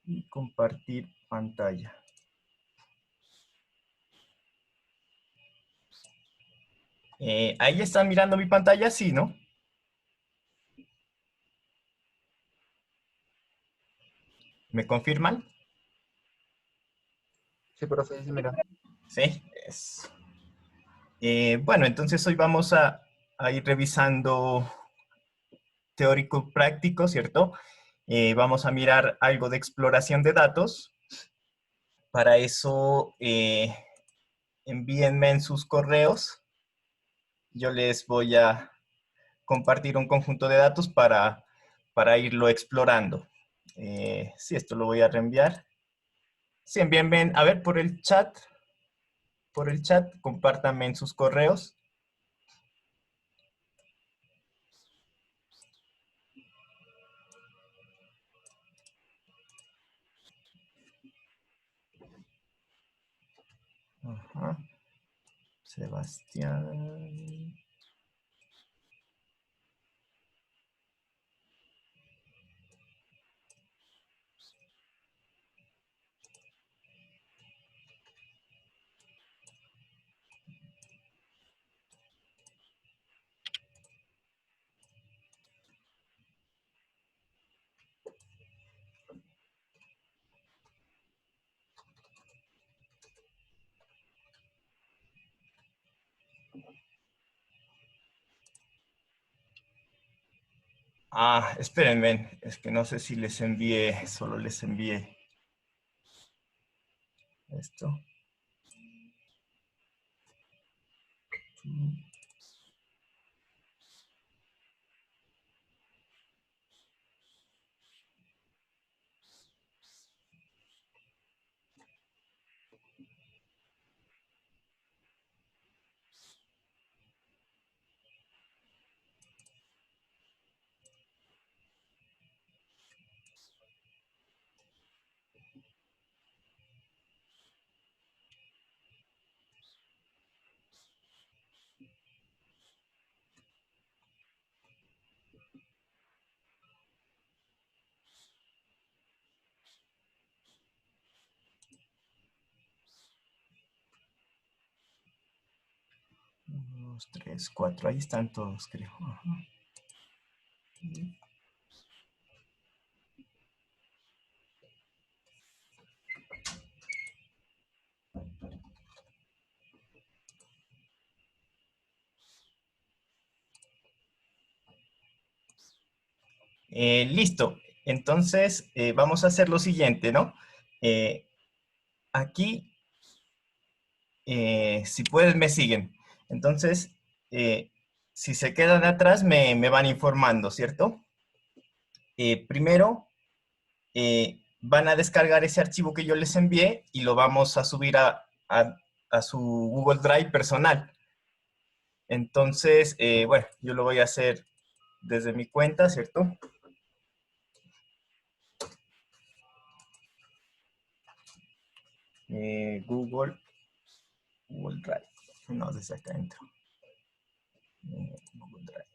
y compartir pantalla. ¿Ahí están mirando mi pantalla? Sí, ¿no? ¿Me confirman? Sí, profe, sí, mira. Sí. Bueno, entonces hoy vamos a ir revisando teórico práctico, ¿cierto? Vamos a mirar algo de exploración de datos. Para eso, envíenme en sus correos. Yo les voy a compartir un conjunto de datos para irlo explorando. Sí, esto lo voy a reenviar. Sí, envíenme, a ver, por el chat, compártanme en sus correos. Ajá. Sebastián. Ah, espérenme, es que no sé si les envié, solo les envié esto. Uno, dos, tres, cuatro, ahí están todos, creo. Ajá. Listo. Entonces, vamos a hacer lo siguiente, ¿no? Aquí, si pueden, me siguen. Entonces, si se quedan atrás, me van informando, ¿cierto? Primero, van a descargar ese archivo que yo les envié y lo vamos a subir a su Google Drive personal. Entonces, bueno, yo lo voy a hacer desde mi cuenta, ¿cierto? Google Drive. No, desde acá entro. Google Drive.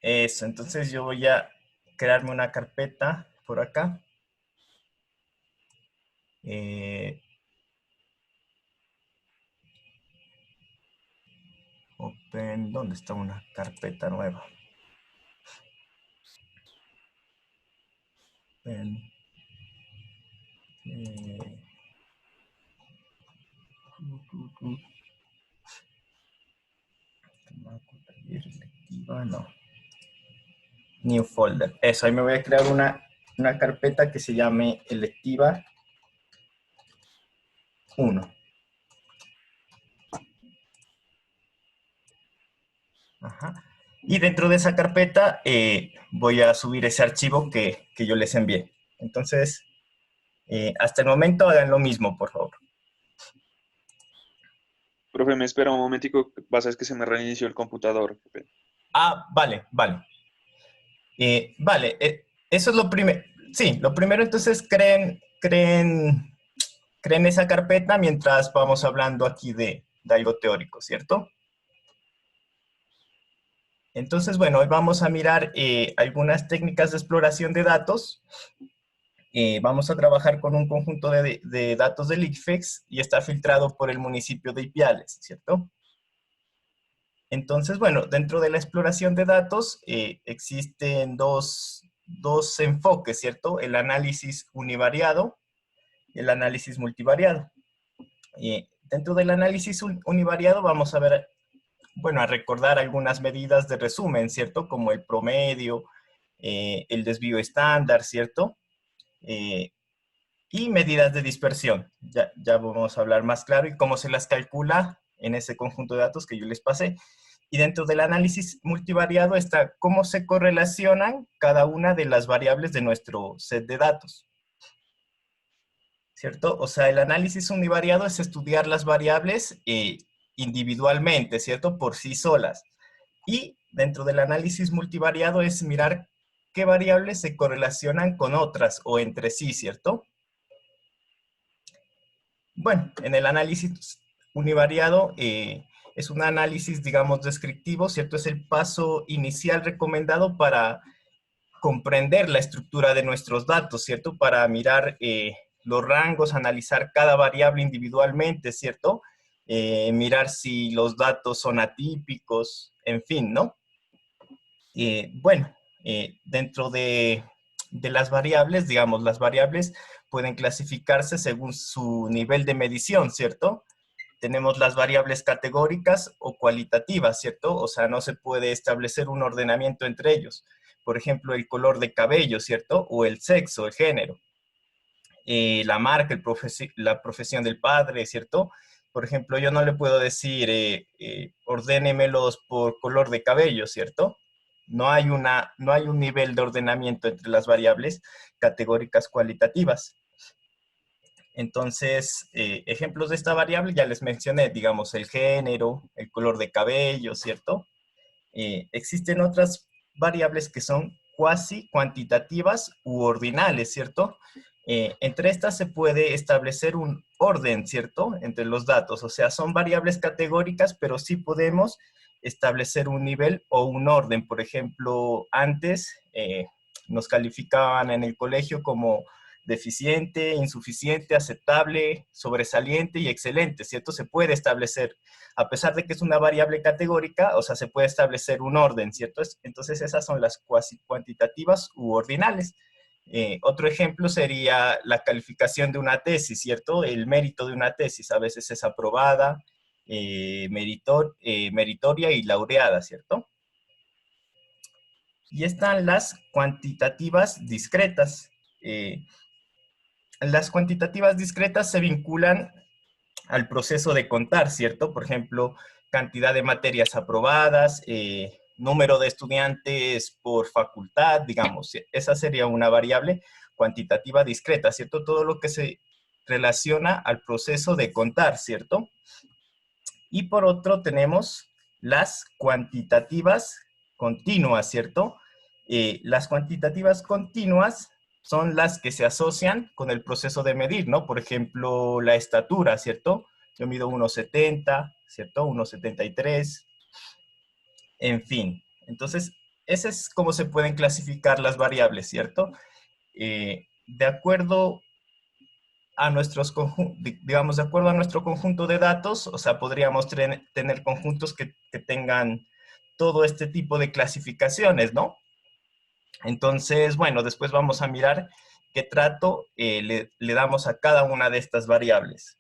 Eso, entonces yo voy a crearme una carpeta por acá. Open, ¿dónde está una carpeta nueva? Open, no. New folder. Eso, ahí me voy a crear una carpeta que se llame electiva 1. Ajá. Y dentro de esa carpeta voy a subir ese archivo que yo les envié. Entonces, hasta el momento hagan lo mismo, por favor. Profe, me espera un momentico, pasa es que se me reinició el computador. Ah, vale, vale. Vale, eso es lo primero. Sí, lo primero entonces creen esa carpeta mientras vamos hablando aquí de algo teórico, ¿cierto? Entonces, bueno, hoy vamos a mirar algunas técnicas de exploración de datos. Vamos a trabajar con un conjunto de datos del ICFEX y está filtrado por el municipio de Ipiales, ¿cierto? Entonces, bueno, dentro de la exploración de datos existen dos enfoques, ¿cierto? El análisis univariado y el análisis multivariado. Dentro del análisis univariado vamos a ver, bueno, a recordar algunas medidas de resumen, ¿cierto? Como el promedio, el desvío estándar, ¿cierto? Eh, y medidas de dispersión. Ya vamos a hablar más claro y cómo se las calcula en ese conjunto de datos que yo les pasé. Y dentro del análisis multivariado está cómo se correlacionan cada una de las variables de nuestro set de datos, ¿cierto? O sea, el análisis univariado es estudiar las variables individualmente, ¿cierto? Por sí solas. Y dentro del análisis multivariado es mirar qué variables se correlacionan con otras o entre sí, ¿cierto? Bueno, en el análisis univariado es un análisis, digamos, descriptivo, ¿cierto? Es el paso inicial recomendado para comprender la estructura de nuestros datos, ¿cierto? Para mirar los rangos, analizar cada variable individualmente, ¿cierto? Mirar si los datos son atípicos, en fin, ¿no? Bueno, dentro de las variables, digamos, las variables pueden clasificarse según su nivel de medición, ¿cierto? Tenemos las variables categóricas o cualitativas, ¿cierto? O sea, no se puede establecer un ordenamiento entre ellos. Por ejemplo, el color de cabello, ¿cierto? O el sexo, el género. La marca, la profesión del padre, ¿cierto? Por ejemplo, yo no le puedo decir, ordénemelos por color de cabello, ¿cierto? No hay un nivel de ordenamiento entre las variables categóricas cualitativas. Entonces, ejemplos de esta variable ya les mencioné, digamos, el género, el color de cabello, ¿cierto? Existen otras variables que son cuasi cuantitativas u ordinales, ¿cierto? Entre estas se puede establecer un orden, ¿cierto? Entre los datos, o sea, son variables categóricas, pero sí podemos establecer un nivel o un orden. Por ejemplo, antes nos calificaban en el colegio como deficiente, insuficiente, aceptable, sobresaliente y excelente, ¿cierto? Se puede establecer, a pesar de que es una variable categórica, o sea, se puede establecer un orden, ¿cierto? Entonces esas son las cuasi cuantitativas u ordinales. Otro ejemplo sería la calificación de una tesis, ¿cierto? El mérito de una tesis a veces es aprobada, meritoria y laureada, ¿cierto? Y están las cuantitativas discretas. Las cuantitativas discretas se vinculan al proceso de contar, ¿cierto? Por ejemplo, cantidad de materias aprobadas, número de estudiantes por facultad, digamos, esa sería una variable cuantitativa discreta, ¿cierto? Todo lo que se relaciona al proceso de contar, ¿cierto? Y por otro tenemos las cuantitativas continuas, ¿cierto? Las cuantitativas continuas son las que se asocian con el proceso de medir, ¿no? Por ejemplo, la estatura, ¿cierto? Yo mido 1,70, ¿cierto? 1,73, en fin. Entonces, ese es cómo se pueden clasificar las variables, ¿cierto? De acuerdo a digamos, de acuerdo a nuestro conjunto de datos, o sea, podríamos tener conjuntos que tengan todo este tipo de clasificaciones, ¿no? Entonces, bueno, después vamos a mirar qué trato le damos a cada una de estas variables.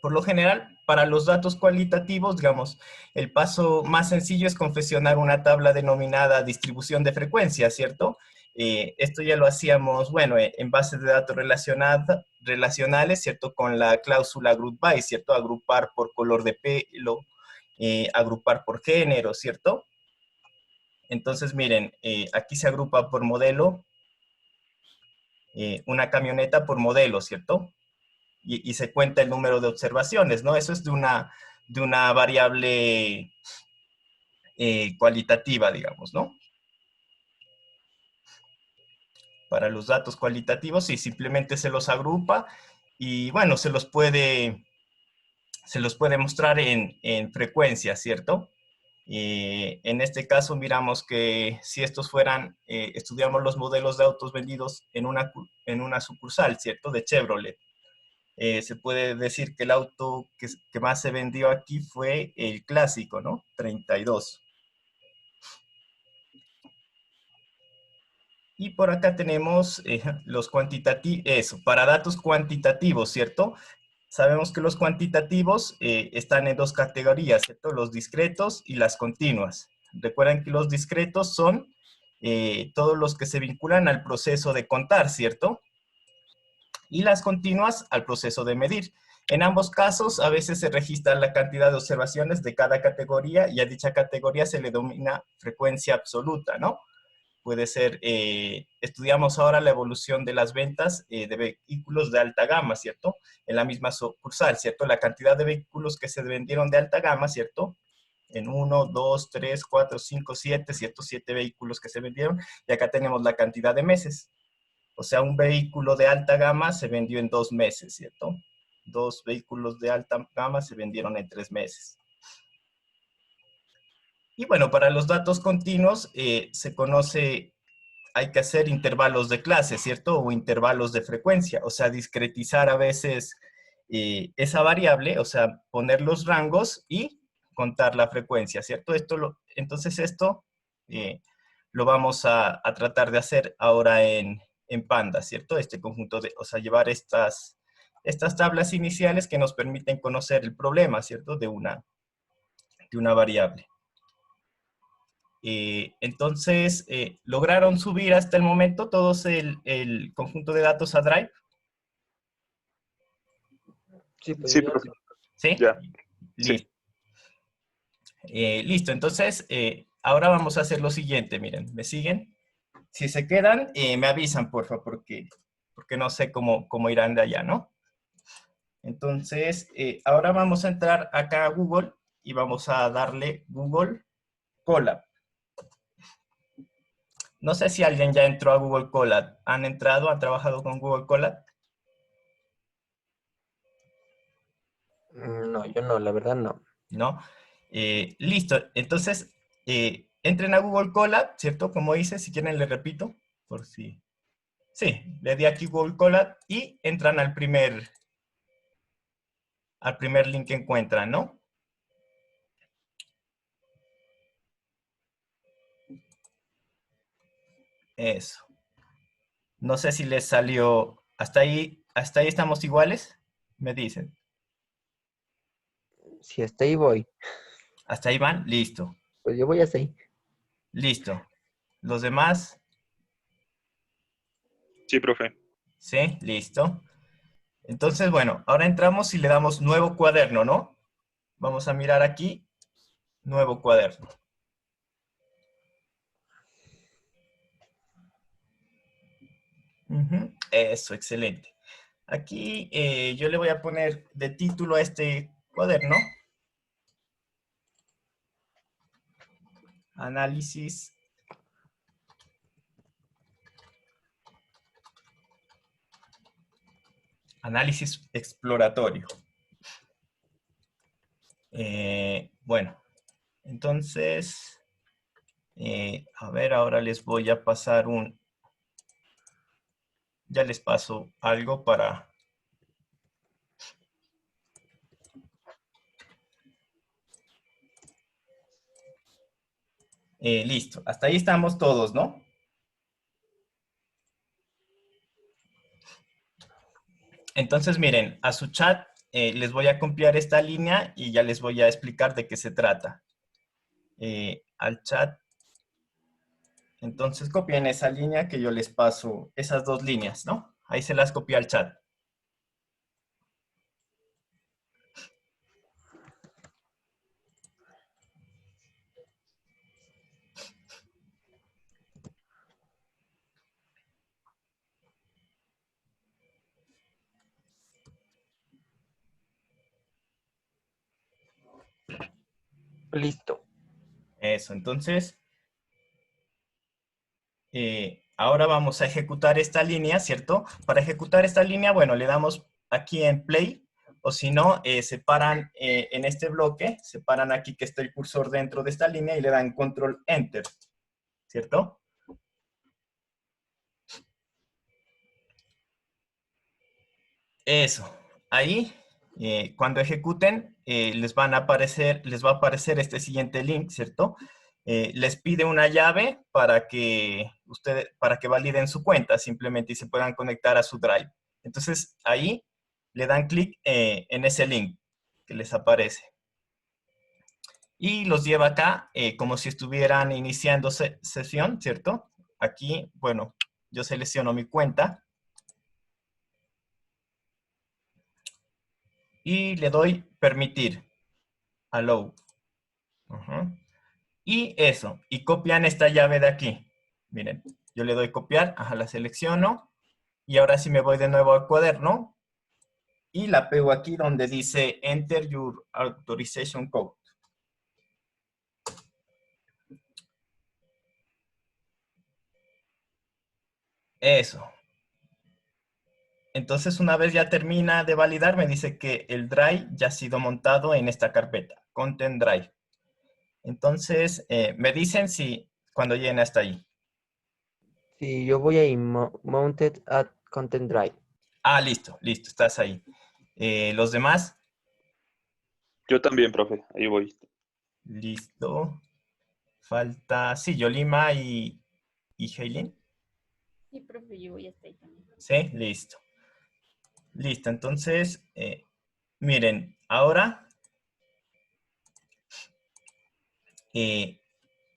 Por lo general, para los datos cualitativos, digamos, el paso más sencillo es confeccionar una tabla denominada distribución de frecuencia, ¿cierto? Esto ya lo hacíamos, bueno, en bases de datos relacionales, ¿cierto? Con la cláusula group by, ¿cierto? Agrupar por color de pelo, agrupar por género, ¿cierto? Entonces, miren, aquí se agrupa por modelo, una camioneta por modelo, ¿cierto? Y se cuenta el número de observaciones, ¿no? Eso es de una variable cualitativa, digamos, ¿no? Para los datos cualitativos, sí, simplemente se los agrupa y, bueno, se los puede mostrar en frecuencia, ¿cierto? En este caso miramos que si estos fueran, estudiamos los modelos de autos vendidos en una sucursal, ¿cierto? De Chevrolet. Se puede decir que el auto que más se vendió aquí fue el clásico, ¿no? 32. Y por acá tenemos los cuantitativos, eso, para datos cuantitativos, ¿cierto? Sabemos que los cuantitativos están en dos categorías, ¿cierto? Los discretos y las continuas. Recuerden que los discretos son todos los que se vinculan al proceso de contar, ¿cierto? Y las continuas al proceso de medir. En ambos casos, a veces se registra la cantidad de observaciones de cada categoría y a dicha categoría se le denomina frecuencia absoluta, ¿no? Puede ser, estudiamos ahora la evolución de las ventas de vehículos de alta gama, ¿cierto? En la misma sucursal, ¿cierto? La cantidad de vehículos que se vendieron de alta gama, ¿cierto? En 1, 2, 3, 4, 5, 7, ¿cierto? 7 vehículos que se vendieron. Y acá tenemos la cantidad de meses. O sea, un vehículo de alta gama se vendió en 2 meses, ¿cierto? 2 vehículos de alta gama se vendieron en 3 meses. Y bueno, para los datos continuos se conoce, hay que hacer intervalos de clase, ¿cierto? O intervalos de frecuencia, o sea, discretizar a veces esa variable, o sea, poner los rangos y contar la frecuencia, ¿cierto? Entonces esto lo vamos a tratar de hacer ahora en Pandas, ¿cierto? Este conjunto de, o sea, llevar estas tablas iniciales que nos permiten conocer el problema, ¿cierto? De una variable. Entonces, ¿lograron subir hasta el momento todos el conjunto de datos a Drive? Sí, pues Sí, yo ya profe, ¿Sí? ya, sí. Listo. Listo, entonces, ahora vamos a hacer lo siguiente, miren, ¿me siguen? Si se quedan, me avisan, por favor, porque no sé cómo irán de allá, ¿no? Entonces, ahora vamos a entrar acá a Google y vamos a darle Google Colab. No sé si alguien ya entró a Google Colab. ¿Han entrado? ¿Han trabajado con Google Colab? no, yo no, la verdad no. ¿No? Listo. Entonces, entren a Google Colab, ¿cierto? Como dice, si quieren le repito, por si... Sí, le di aquí Google Colab y entran al primer link que encuentran, ¿no? Eso. No sé si les salió... Hasta ahí estamos iguales, me dicen. Si hasta ahí voy, ¿Hasta ahí van? Listo. pues yo voy hasta ahí. Listo. Los demás, Sí, profe. ¿sí? Listo. Entonces, bueno, ahora entramos y le damos nuevo cuaderno, ¿no? Vamos a mirar aquí, nuevo cuaderno. Eso, excelente. Aquí yo le voy a poner de título a este cuaderno, análisis exploratorio. Bueno, entonces, a ver, ahora les voy a pasar ya les paso algo para... listo, hasta ahí estamos todos, ¿no? Entonces, miren, a su chat les voy a copiar esta línea y ya les voy a explicar de qué se trata. Al chat, entonces copien esa línea que yo les paso, esas dos líneas, ¿no? Ahí se las copié al chat. Listo. Eso, entonces, ahora vamos a ejecutar esta línea, ¿cierto? Para ejecutar esta línea, bueno, le damos aquí en play, o si no, separan en este bloque, separan aquí que está el cursor dentro de esta línea y le dan control enter, ¿cierto? Eso, ahí, cuando ejecuten, les va a aparecer este siguiente link, ¿cierto? Les pide una llave para que validen su cuenta simplemente y se puedan conectar a su Drive. Entonces, ahí le dan clic en ese link que les aparece. Y los lleva acá como si estuvieran iniciando sesión, ¿cierto? Aquí, bueno, yo selecciono mi cuenta y le doy permitir, allow. Y eso, y copian esta llave de aquí. Miren, yo le doy copiar, ajá, la selecciono, y ahora sí me voy de nuevo al cuaderno, y la pego aquí donde dice Enter your authorization code. Eso. Entonces, una vez ya termina de validar, me dice que el drive ya ha sido montado en esta carpeta, Content Drive. Entonces, me dicen si cuando lleguen hasta ahí. Sí, yo voy ahí, Mounted at Content Drive. Ah, listo, listo, estás ahí. Los demás, Yo también, profe. Ahí voy. listo. Falta, sí, Yolima y Heilin. Sí, profe, yo voy hasta ahí también. Sí, listo. Listo, entonces, miren, ahora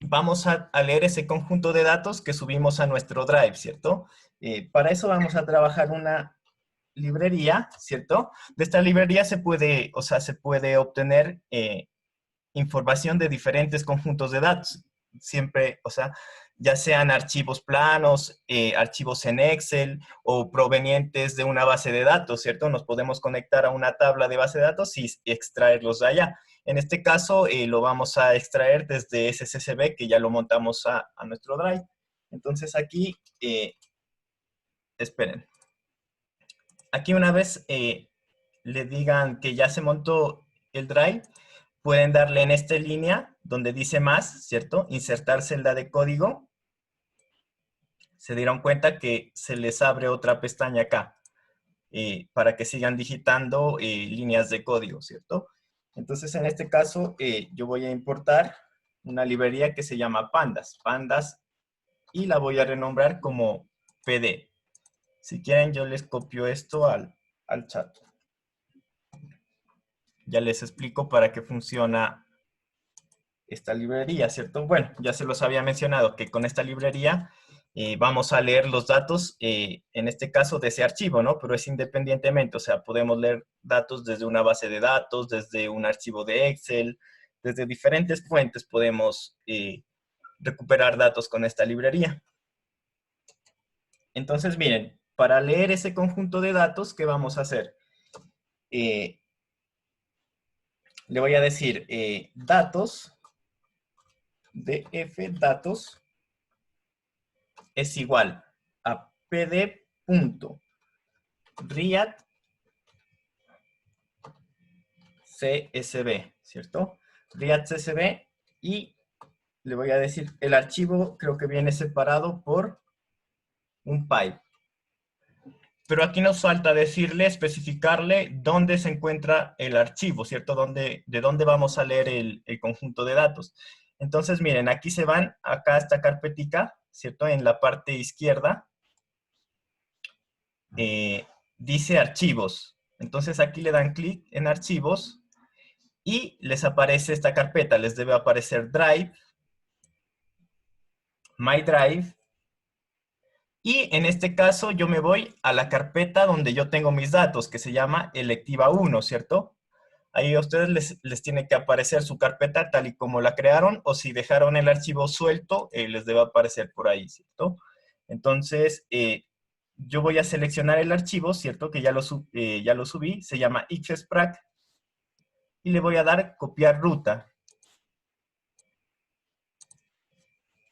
vamos a leer ese conjunto de datos que subimos a nuestro Drive, ¿cierto? Para eso vamos a trabajar una librería, ¿cierto? De esta librería se puede obtener información de diferentes conjuntos de datos. Siempre, ya sean archivos planos, archivos en Excel o provenientes de una base de datos, ¿cierto? Nos podemos conectar a una tabla de base de datos y extraerlos de allá. En este caso, lo vamos a extraer desde SCCB, que ya lo montamos a nuestro Drive. Entonces aquí, esperen. Aquí una vez le digan que ya se montó el Drive, pueden darle en esta línea donde dice más, ¿cierto? Insertar celda de código. Se dieron cuenta que se les abre otra pestaña acá para que sigan digitando líneas de código, ¿cierto? Entonces, en este caso, yo voy a importar una librería que se llama Pandas, y la voy a renombrar como PD. Si quieren, yo les copio esto al chat. Ya les explico para qué funciona esta librería, ¿cierto? Bueno, ya se los había mencionado que con esta librería vamos a leer los datos, en este caso de ese archivo, ¿no? Pero es independientemente, o sea, podemos leer datos desde una base de datos, desde un archivo de Excel, desde diferentes fuentes podemos recuperar datos con esta librería. Entonces, miren, para leer ese conjunto de datos, ¿qué vamos a hacer? Le voy a decir datos, df datos, es igual a pd.read.csv, ¿cierto? Read.csv, y le voy a decir, el archivo creo que viene separado por un pipe. Pero aquí nos falta decirle, especificarle dónde se encuentra el archivo, ¿cierto? De dónde vamos a leer el conjunto de datos. Entonces, miren, aquí se van, acá esta carpetica, ¿cierto? En la parte izquierda, dice archivos. Entonces aquí le dan clic en archivos y les aparece esta carpeta. Les debe aparecer Drive, My Drive, y en este caso yo me voy a la carpeta donde yo tengo mis datos, que se llama electiva 1, ¿cierto? Ahí a ustedes les tiene que aparecer su carpeta tal y como la crearon, o si dejaron el archivo suelto, les debe aparecer por ahí, ¿cierto? Entonces, yo voy a seleccionar el archivo, ¿cierto? Que ya lo subí, se llama xsprac, y le voy a dar copiar ruta.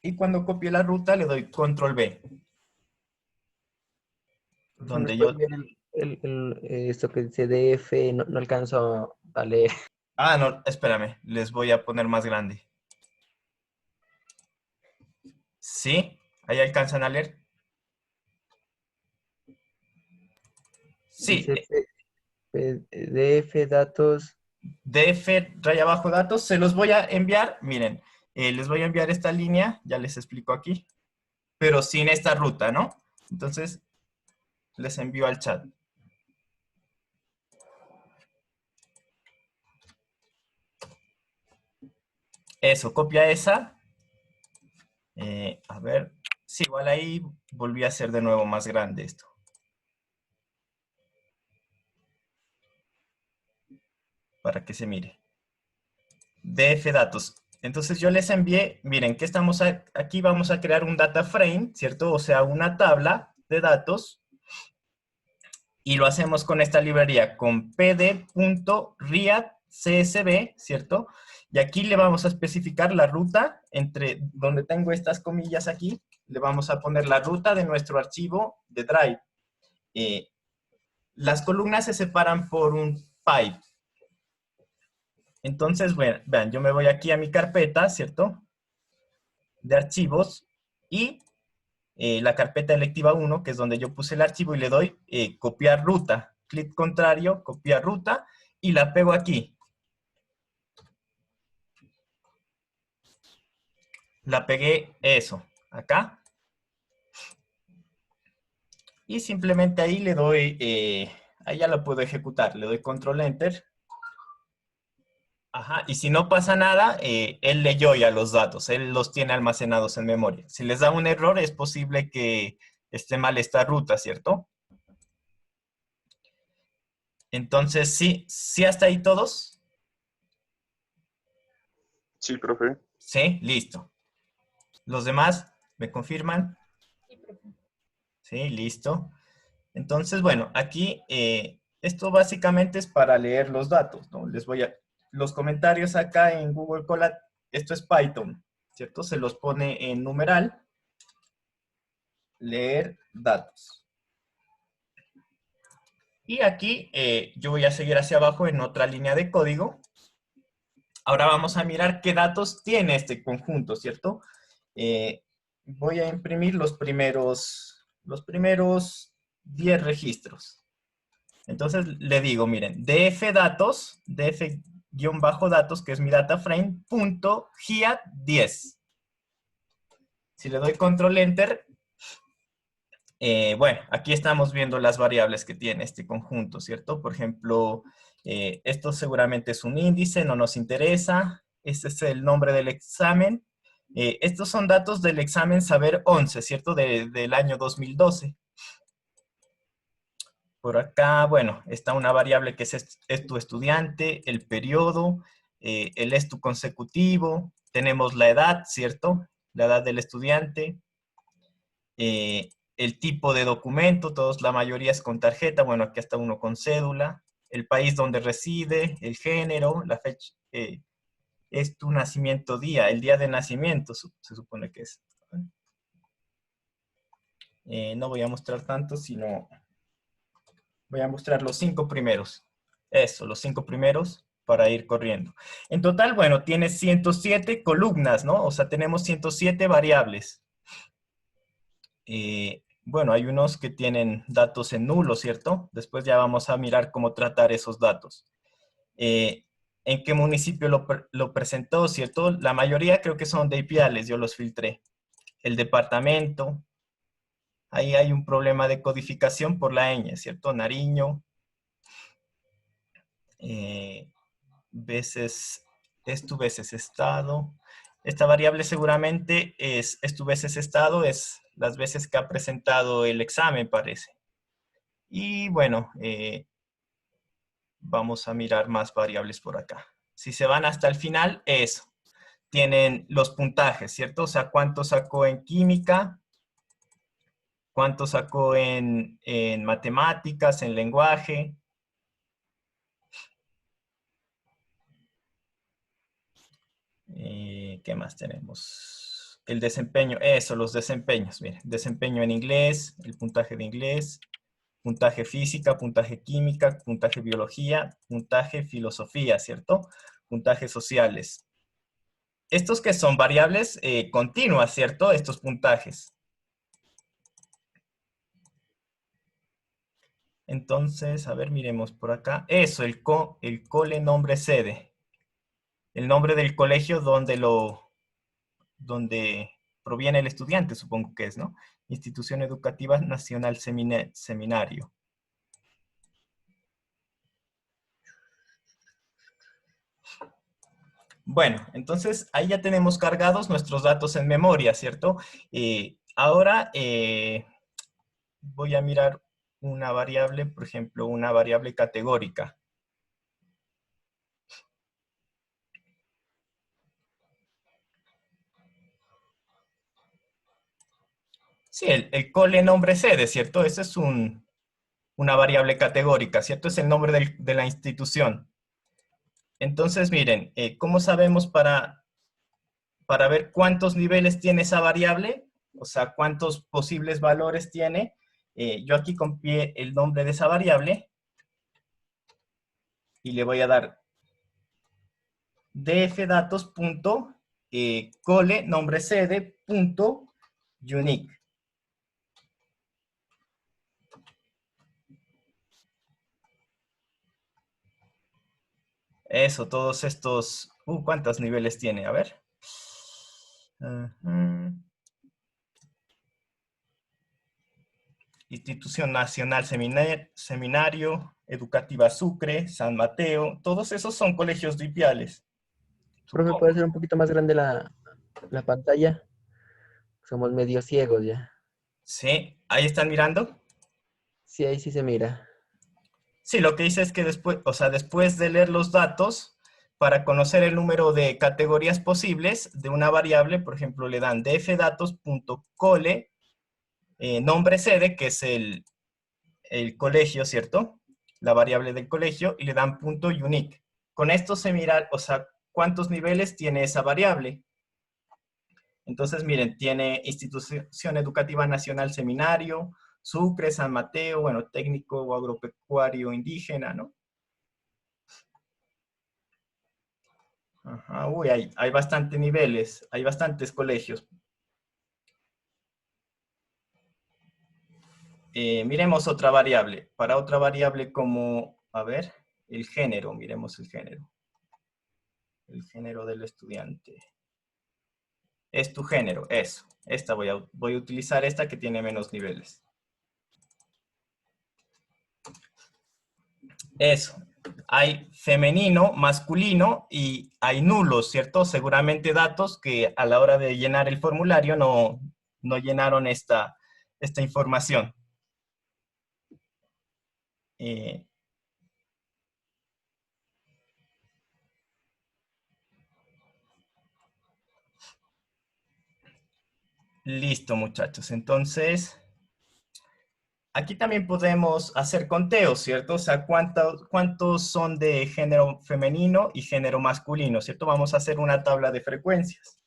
Y cuando copie la ruta le doy control B. ¿Me Donde yo... puede enviar esto que dice DF, no alcanzo a leer. Ah, no, espérame, les voy a poner más grande. ¿Sí? ¿Ahí alcanzan a leer? Sí, Dice DF datos. DF raya abajo datos, se los voy a enviar, miren, les voy a enviar esta línea, ya les explico aquí, pero sin esta ruta, ¿no? Entonces, les envío al chat. Eso, copia esa. A ver, sí, igual ahí volví a hacer de nuevo más grande esto. Para que se mire. DF datos. Entonces yo les envié, miren, que estamos aquí, vamos a crear un data frame, ¿cierto? O sea, una tabla de datos. Y lo hacemos con esta librería, con pd.readcsv, ¿cierto? Y aquí le vamos a especificar la ruta entre donde tengo estas comillas aquí, le vamos a poner la ruta de nuestro archivo de Drive. Las columnas se separan por un pipe. Entonces, bueno, vean, yo me voy aquí a mi carpeta, ¿cierto? De archivos y la carpeta electiva 1, que es donde yo puse el archivo, y le doy copiar ruta. Clic contrario, copiar ruta, y la pego aquí. La pegué eso, acá. Y simplemente ahí le doy, ahí ya lo puedo ejecutar. Le doy control enter. Ajá, y si no pasa nada, él leyó ya los datos, él los tiene almacenados en memoria. Si les da un error, es posible que esté mal esta ruta, ¿cierto? Entonces, sí, sí hasta ahí todos. Sí, profe. Sí, listo. Los demás, ¿me confirman? Sí, profe. Sí, listo. Entonces, bueno, aquí esto básicamente es para leer los datos, ¿no? Los comentarios acá en Google Colab, esto es Python, ¿cierto? Se los pone en numeral, leer datos. Y aquí yo voy a seguir hacia abajo en otra línea de código. Ahora vamos a mirar qué datos tiene este conjunto, ¿cierto? Voy a imprimir los primeros 10 registros. Entonces le digo, miren, df-datos, que es mi data frame, punto hiat 10. Si le doy control enter, bueno, aquí estamos viendo las variables que tiene este conjunto, ¿cierto? Por ejemplo, esto seguramente es un índice, no nos interesa. Este es el nombre del examen. Estos son datos del examen Saber 11, ¿cierto? Del año 2012. Por acá, bueno, está una variable que es tu estudiante, el periodo, el es tu consecutivo, tenemos la edad, ¿cierto? La edad del estudiante, el tipo de documento, la mayoría es con tarjeta, bueno, aquí está uno con cédula, el país donde reside, el género, la fecha, es tu nacimiento día, el día de nacimiento se supone que es. No voy a mostrar tanto, sino voy a mostrar los 5 primeros. Eso, los 5 primeros para ir corriendo. En total, bueno, tiene 107 columnas, ¿no? O sea, tenemos 107 variables. Bueno, hay unos que tienen datos en nulo, ¿cierto? Después ya vamos a mirar cómo tratar esos datos. ¿En qué municipio lo presentó, cierto? La mayoría creo que son de Ipiales, yo los filtré. El departamento, ahí hay un problema de codificación por la ñ, ¿cierto? Nariño, veces, es tu veces estado. Esta variable seguramente es tu veces estado, es las veces que ha presentado el examen, parece. Y bueno, vamos a mirar más variables por acá. Si se van hasta el final, eso. Tienen los puntajes, ¿cierto? O sea, cuánto sacó en química, cuánto sacó en matemáticas, en lenguaje. ¿Qué más tenemos? El desempeño, eso, los desempeños. Miren, desempeño en inglés, el puntaje de inglés. puntaje física, puntaje química, puntaje biología, puntaje filosofía, ¿cierto? Puntajes sociales. Estos que son variables continuas, ¿cierto? Estos puntajes. Entonces, a ver, miremos por acá. Eso, el cole nombre sede. El nombre del colegio donde proviene el estudiante, supongo que es, ¿no? Institución Educativa Nacional Seminario. Bueno, entonces ahí ya tenemos cargados nuestros datos en memoria, ¿cierto? Ahora voy a mirar una variable, por ejemplo, una variable categórica. Sí, el cole nombre sede, ¿cierto? Ese es una variable categórica, ¿cierto? Es el nombre de la institución. Entonces, miren, ¿cómo sabemos para ver cuántos niveles tiene esa variable? O sea, cuántos posibles valores tiene. Yo aquí copié el nombre de esa variable y le voy a dar dfdatos.cole nombre sede.unique. Eso, todos estos... ¿cuántos niveles tiene? A ver. Institución Nacional Seminario, Educativa Sucre, San Mateo, todos esos son colegios dipiales. Profe, ¿puede ser un poquito más grande la pantalla? Somos medio ciegos ya. Sí, ahí están mirando. Sí, ahí sí se mira. Sí, lo que dice es que después, o sea, después de leer los datos, para conocer el número de categorías posibles de una variable, por ejemplo, le dan dfdatos.cole, nombre sede, que es el colegio, ¿cierto? La variable del colegio, y le dan punto unique. Con esto se mira, o sea, cuántos niveles tiene esa variable. Entonces, miren, tiene Institución Educativa Nacional Seminario, Sucre, San Mateo, bueno, técnico o agropecuario indígena, ¿no? Ajá, uy, hay bastantes niveles, hay bastantes colegios. Miremos otra variable. Para otra variable como, a ver, el género, miremos el género. El género del estudiante. Es tu género, eso. Esta voy a utilizar esta que tiene menos niveles. Eso. Hay femenino, masculino y hay nulos, ¿cierto? Seguramente datos que a la hora de llenar el formulario no llenaron esta información. Eh, Listo, muchachos. Entonces, aquí también podemos hacer conteos, ¿cierto? O sea, ¿cuántos son de género femenino y género masculino, ¿cierto? Vamos a hacer una tabla de frecuencias.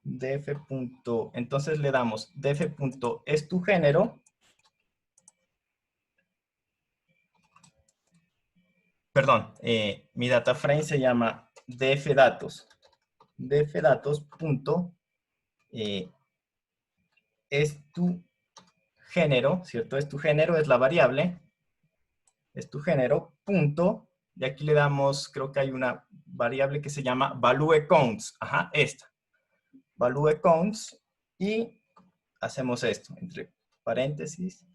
Entonces le damos df. Es tu género. Perdón, mi data frame se llama dfdatos. Dfdatos. Es tu género, ¿cierto? Es tu género, es la variable. Es tu género, punto. Y aquí le damos, creo que hay una variable que se llama value counts. Ajá, esta. Value counts. Y hacemos esto, entre paréntesis.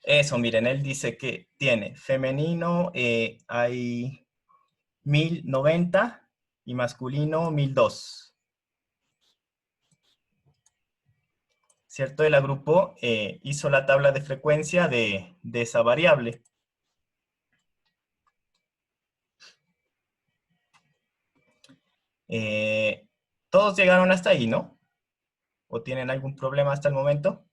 Eso, miren, él dice que tiene femenino, hay 1090 y masculino 1002. ¿Cierto? Él agrupó, hizo la tabla de frecuencia de esa variable. Todos llegaron hasta ahí, ¿no? ¿O tienen algún problema hasta el momento?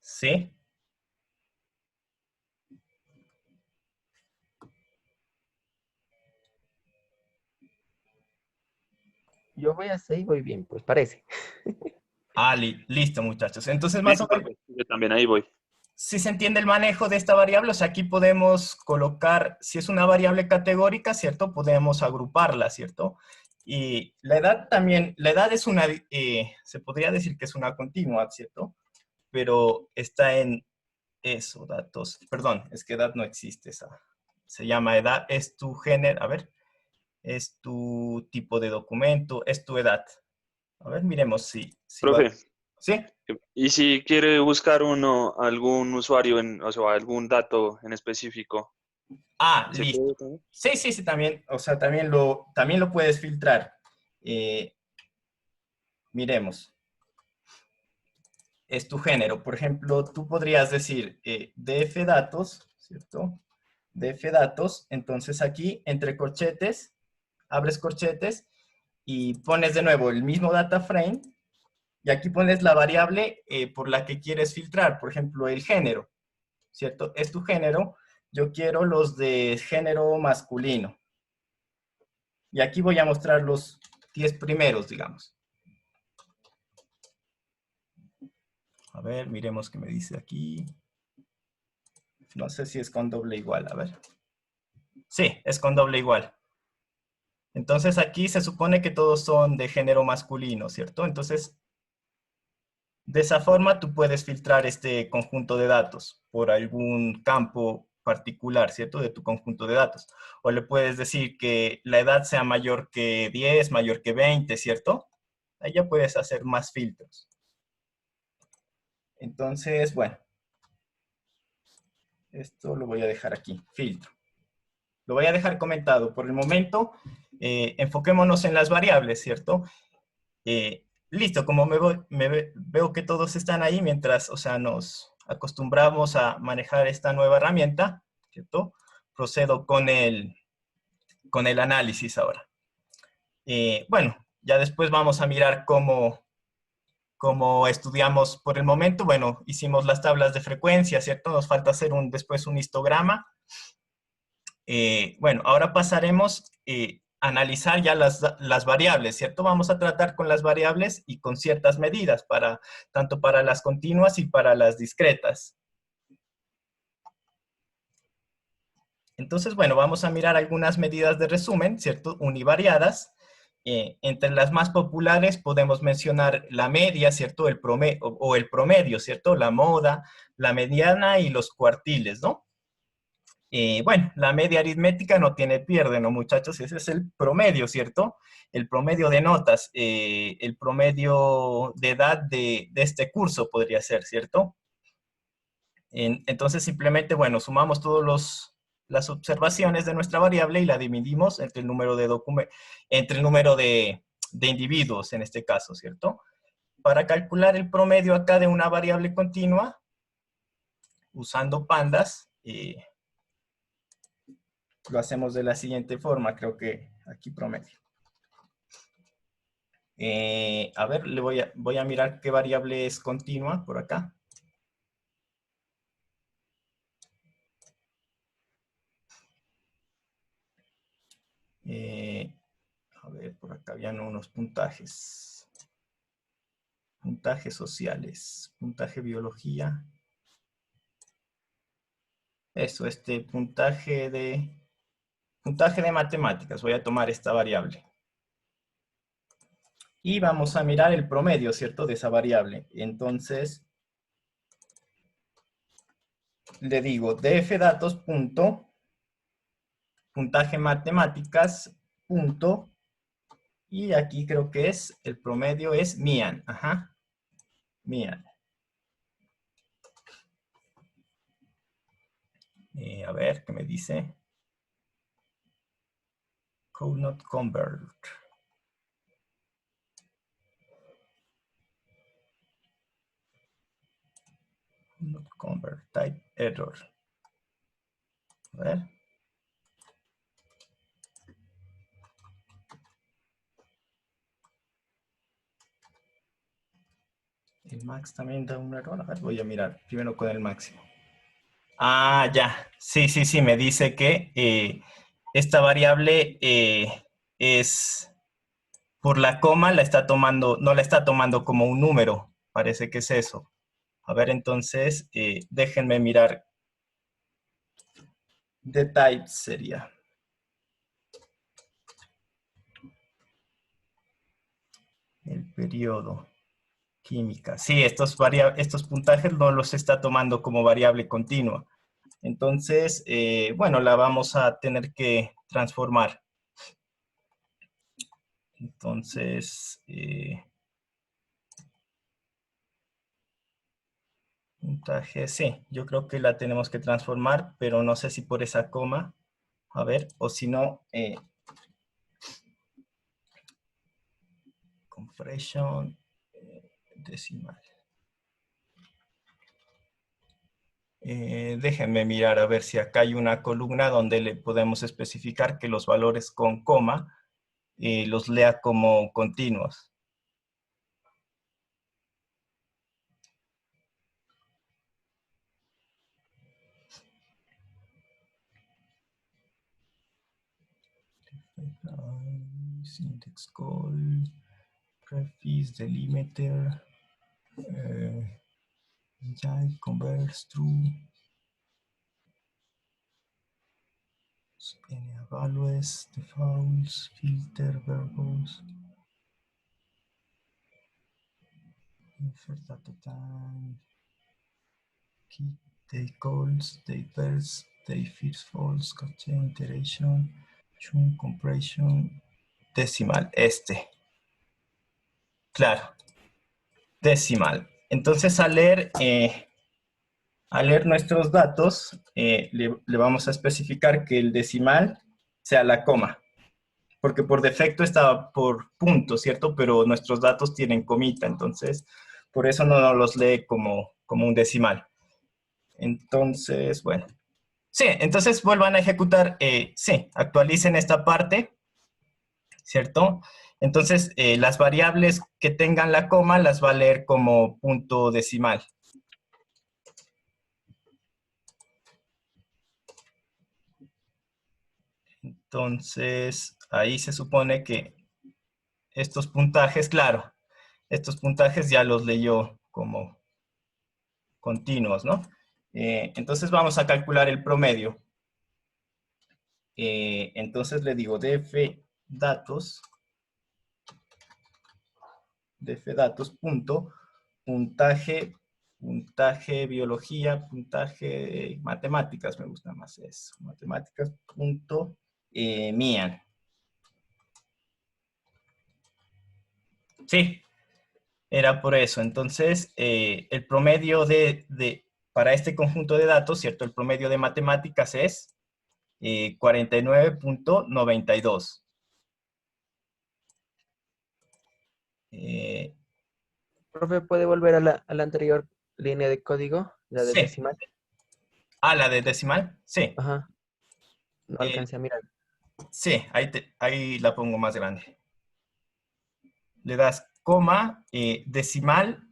Sí. Yo voy a 6, voy bien, pues parece. Ah, listo, muchachos. Entonces, más Listo, o menos, perfecto. Yo también ahí voy. si se entiende el manejo de esta variable, o sea, aquí podemos colocar, si es una variable categórica, ¿cierto? Podemos agruparla, ¿cierto? Y la edad también, la edad es una, se podría decir que es una continua, ¿cierto? Pero está en eso, datos, perdón, es que edad no existe esa. Se llama edad, es tu género, a ver, es tu tipo de documento, es tu edad. A ver, miremos si va. Profe, ¿Sí? y si quiere buscar uno, algún usuario, o sea, algún dato en específico, Ah, ¿se listo. puede también? Sí, sí, sí, también, o sea, también lo puedes filtrar. Eh, miremos, es tu género. Por ejemplo, tú podrías decir DF datos, ¿cierto? DF datos, entonces aquí entre corchetes, abres corchetes y pones de nuevo el mismo data frame y aquí pones la variable por la que quieres filtrar, por ejemplo, el género, ¿cierto? Es tu género, yo quiero los de género masculino. Y aquí voy a mostrar los 10 primeros, digamos. A ver, miremos qué me dice aquí. No sé si es con doble igual, a ver. Sí, es con doble igual. Entonces aquí se supone que todos son de género masculino, ¿cierto? Entonces, de esa forma tú puedes filtrar este conjunto de datos por algún campo particular, ¿cierto? De tu conjunto de datos. O le puedes decir que la edad sea mayor que 10, mayor que 20, ¿cierto? Ahí ya puedes hacer más filtros. Entonces, bueno, esto lo voy a dejar aquí, filtro. Lo voy a dejar comentado. Por el momento, enfoquémonos en las variables, ¿cierto? Listo, como veo que todos están ahí mientras, o sea, nos acostumbramos a manejar esta nueva herramienta, ¿cierto? Procedo con el análisis ahora. Bueno, ya después vamos a mirar cómo estudiamos por el momento. Bueno, hicimos las tablas de frecuencia, ¿cierto? Nos falta hacer después un histograma. Bueno, ahora pasaremos a analizar ya las variables, ¿cierto? Vamos a tratar con las variables y con ciertas medidas, tanto para las continuas y para las discretas. Entonces, bueno, vamos a mirar algunas medidas de resumen, ¿cierto? Univariadas. Entre las más populares podemos mencionar la media, ¿cierto? O el promedio, ¿cierto? La moda, la mediana y los cuartiles, ¿no? Bueno, la media aritmética no tiene pierde, ¿no, muchachos? Ese es el promedio, ¿cierto? El promedio de notas, el promedio de edad de este curso podría ser, ¿cierto? Entonces, simplemente, bueno, sumamos todas las observaciones de nuestra variable y la dividimos entre el número de individuos, en este caso, ¿cierto? Para calcular el promedio acá de una variable continua, usando pandas, lo hacemos de la siguiente forma, creo que aquí promedio. A ver, voy a mirar qué variable es continua por acá. A ver, por acá habían unos puntajes. Puntajes sociales, puntaje biología. Eso, puntaje de matemáticas. Voy a tomar esta variable. Y vamos a mirar el promedio, ¿cierto? De esa variable. Entonces, le digo dfdatos punto puntaje matemáticas punto y aquí creo que el promedio es mean. Ajá, mean. A ver, ¿qué me dice? Could not convert. Not convert, type error. A ver. El max también da un error. A ver, voy a mirar primero con el máximo. Ah, ya. Sí, sí, sí, me dice que esta variable es por la coma la está tomando, no la está tomando como un número. Parece que es eso. A ver, entonces, déjenme mirar. The type sería. El periodo. Química. Sí, estos puntajes no los está tomando como variable continua. Entonces, bueno, la vamos a tener que transformar. Entonces, puntaje, sí, yo creo que la tenemos que transformar, pero no sé si por esa coma, a ver, o si no, compression decimal. Déjenme mirar a ver si acá hay una columna donde le podemos especificar que los valores con coma los lea como continuos. Syntax call, preface, delimiter, jive, converse, true, values, defaults, filter, verbals, insert data time, key, day calls, day pairs, day first false, cache, iteration, tune, compression, decimal, claro, decimal. Entonces al leer nuestros datos, le vamos a especificar que el decimal sea la coma, porque por defecto está por punto, ¿cierto? Pero nuestros datos tienen comita, entonces por eso no nos los lee como un decimal. Entonces, bueno. Sí, entonces vuelvan a ejecutar, sí, actualicen esta parte, ¿cierto? Entonces, las variables que tengan la coma las va a leer como punto decimal. Entonces, ahí se supone que estos puntajes, claro, estos puntajes ya los leyó como continuos, ¿no? Entonces vamos a calcular el promedio. Entonces le digo df datos punto, puntaje biología, puntaje matemáticas, me gusta más eso, matemáticas punto MIAN. Sí, era por eso. Entonces, el promedio para este conjunto de datos, ¿cierto? El promedio de matemáticas es 49.92. Profe, ¿puede volver a la anterior línea de código? La de Sí. decimal. Ah, la de decimal, sí. Ajá. No alcancé a mirar. Sí, ahí la pongo más grande. Le das coma, decimal,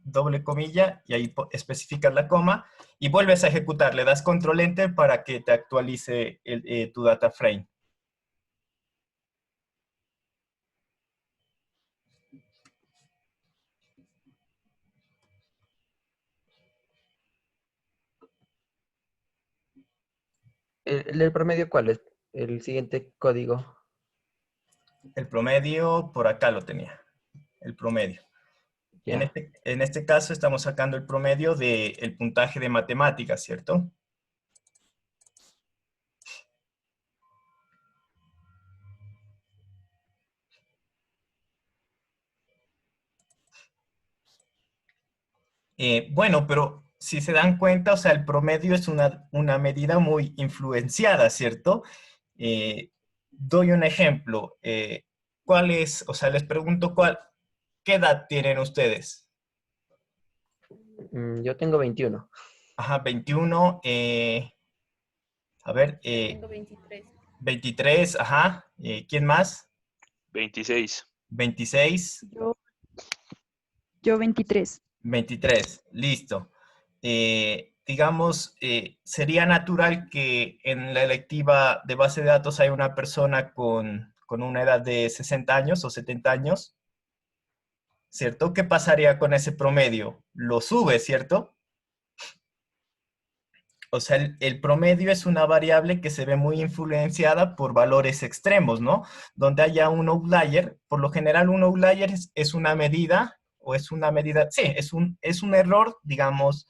doble comilla, y ahí especificas la coma, y vuelves a ejecutar. Le das control enter para que te actualice tu data frame. ¿El promedio cuál es? El siguiente código. El promedio, por acá lo tenía, el promedio. Ya. En este caso estamos sacando el promedio del puntaje de matemáticas, ¿cierto? Bueno, pero si se dan cuenta, o sea, el promedio es una medida muy influenciada, ¿cierto? Doy un ejemplo. ¿Cuál es? O sea, les pregunto, ¿qué edad tienen ustedes? Yo tengo 21. Ajá, 21. A ver, Tengo 23. 23, ajá. ¿Quién más? 26. 26. Yo 23. 23, listo. Digamos, sería natural que en la electiva de base de datos haya una persona con con una edad de 60 años o 70 años, ¿cierto? ¿Qué pasaría con ese promedio? Lo sube, ¿cierto? O sea, el promedio es una variable que se ve muy influenciada por valores extremos, ¿no? Donde haya un outlier, por lo general un outlier es una medida, o es una medida, sí, es un error, digamos,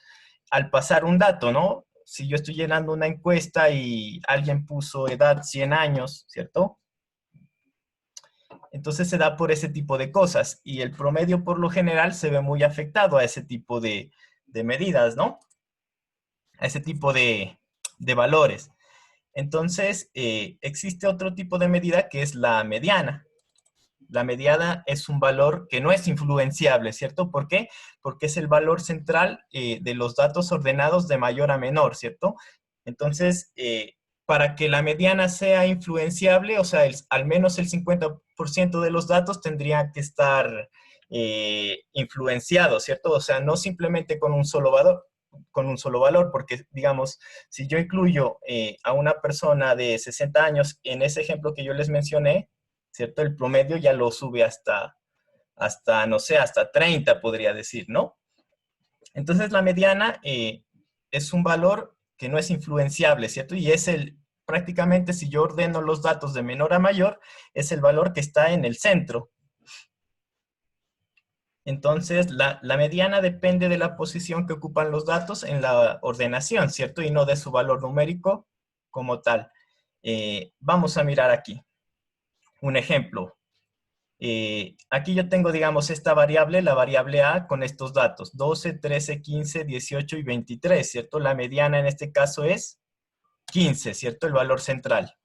al pasar un dato, ¿no? Si yo estoy llenando una encuesta y alguien puso edad 100 años, ¿cierto? Entonces se da por ese tipo de cosas y el promedio por lo general se ve muy afectado a ese tipo de medidas, ¿no? A ese tipo de valores. Entonces, existe otro tipo de medida que es la mediana. La mediana es un valor que no es influenciable, ¿cierto? ¿Por qué? Porque es el valor central de los datos ordenados de mayor a menor, ¿cierto? Entonces, para que la mediana sea influenciable, o sea, al menos el 50% de los datos tendrían que estar influenciados, ¿cierto? O sea, no simplemente con un solo valor, porque, digamos, si yo incluyo a una persona de 60 años en ese ejemplo que yo les mencioné, ¿cierto? El promedio ya lo sube hasta no sé, hasta 30 podría decir, ¿no? Entonces la mediana es un valor que no es influenciable, ¿cierto? Y es prácticamente si yo ordeno los datos de menor a mayor, es el valor que está en el centro. Entonces, la mediana depende de la posición que ocupan los datos en la ordenación, ¿cierto? Y no de su valor numérico como tal. Vamos a mirar aquí un ejemplo. Aquí yo tengo, digamos, esta variable, la variable A, con estos datos, 12, 13, 15, 18 y 23, ¿cierto? La mediana en este caso es 15, ¿cierto? El valor central.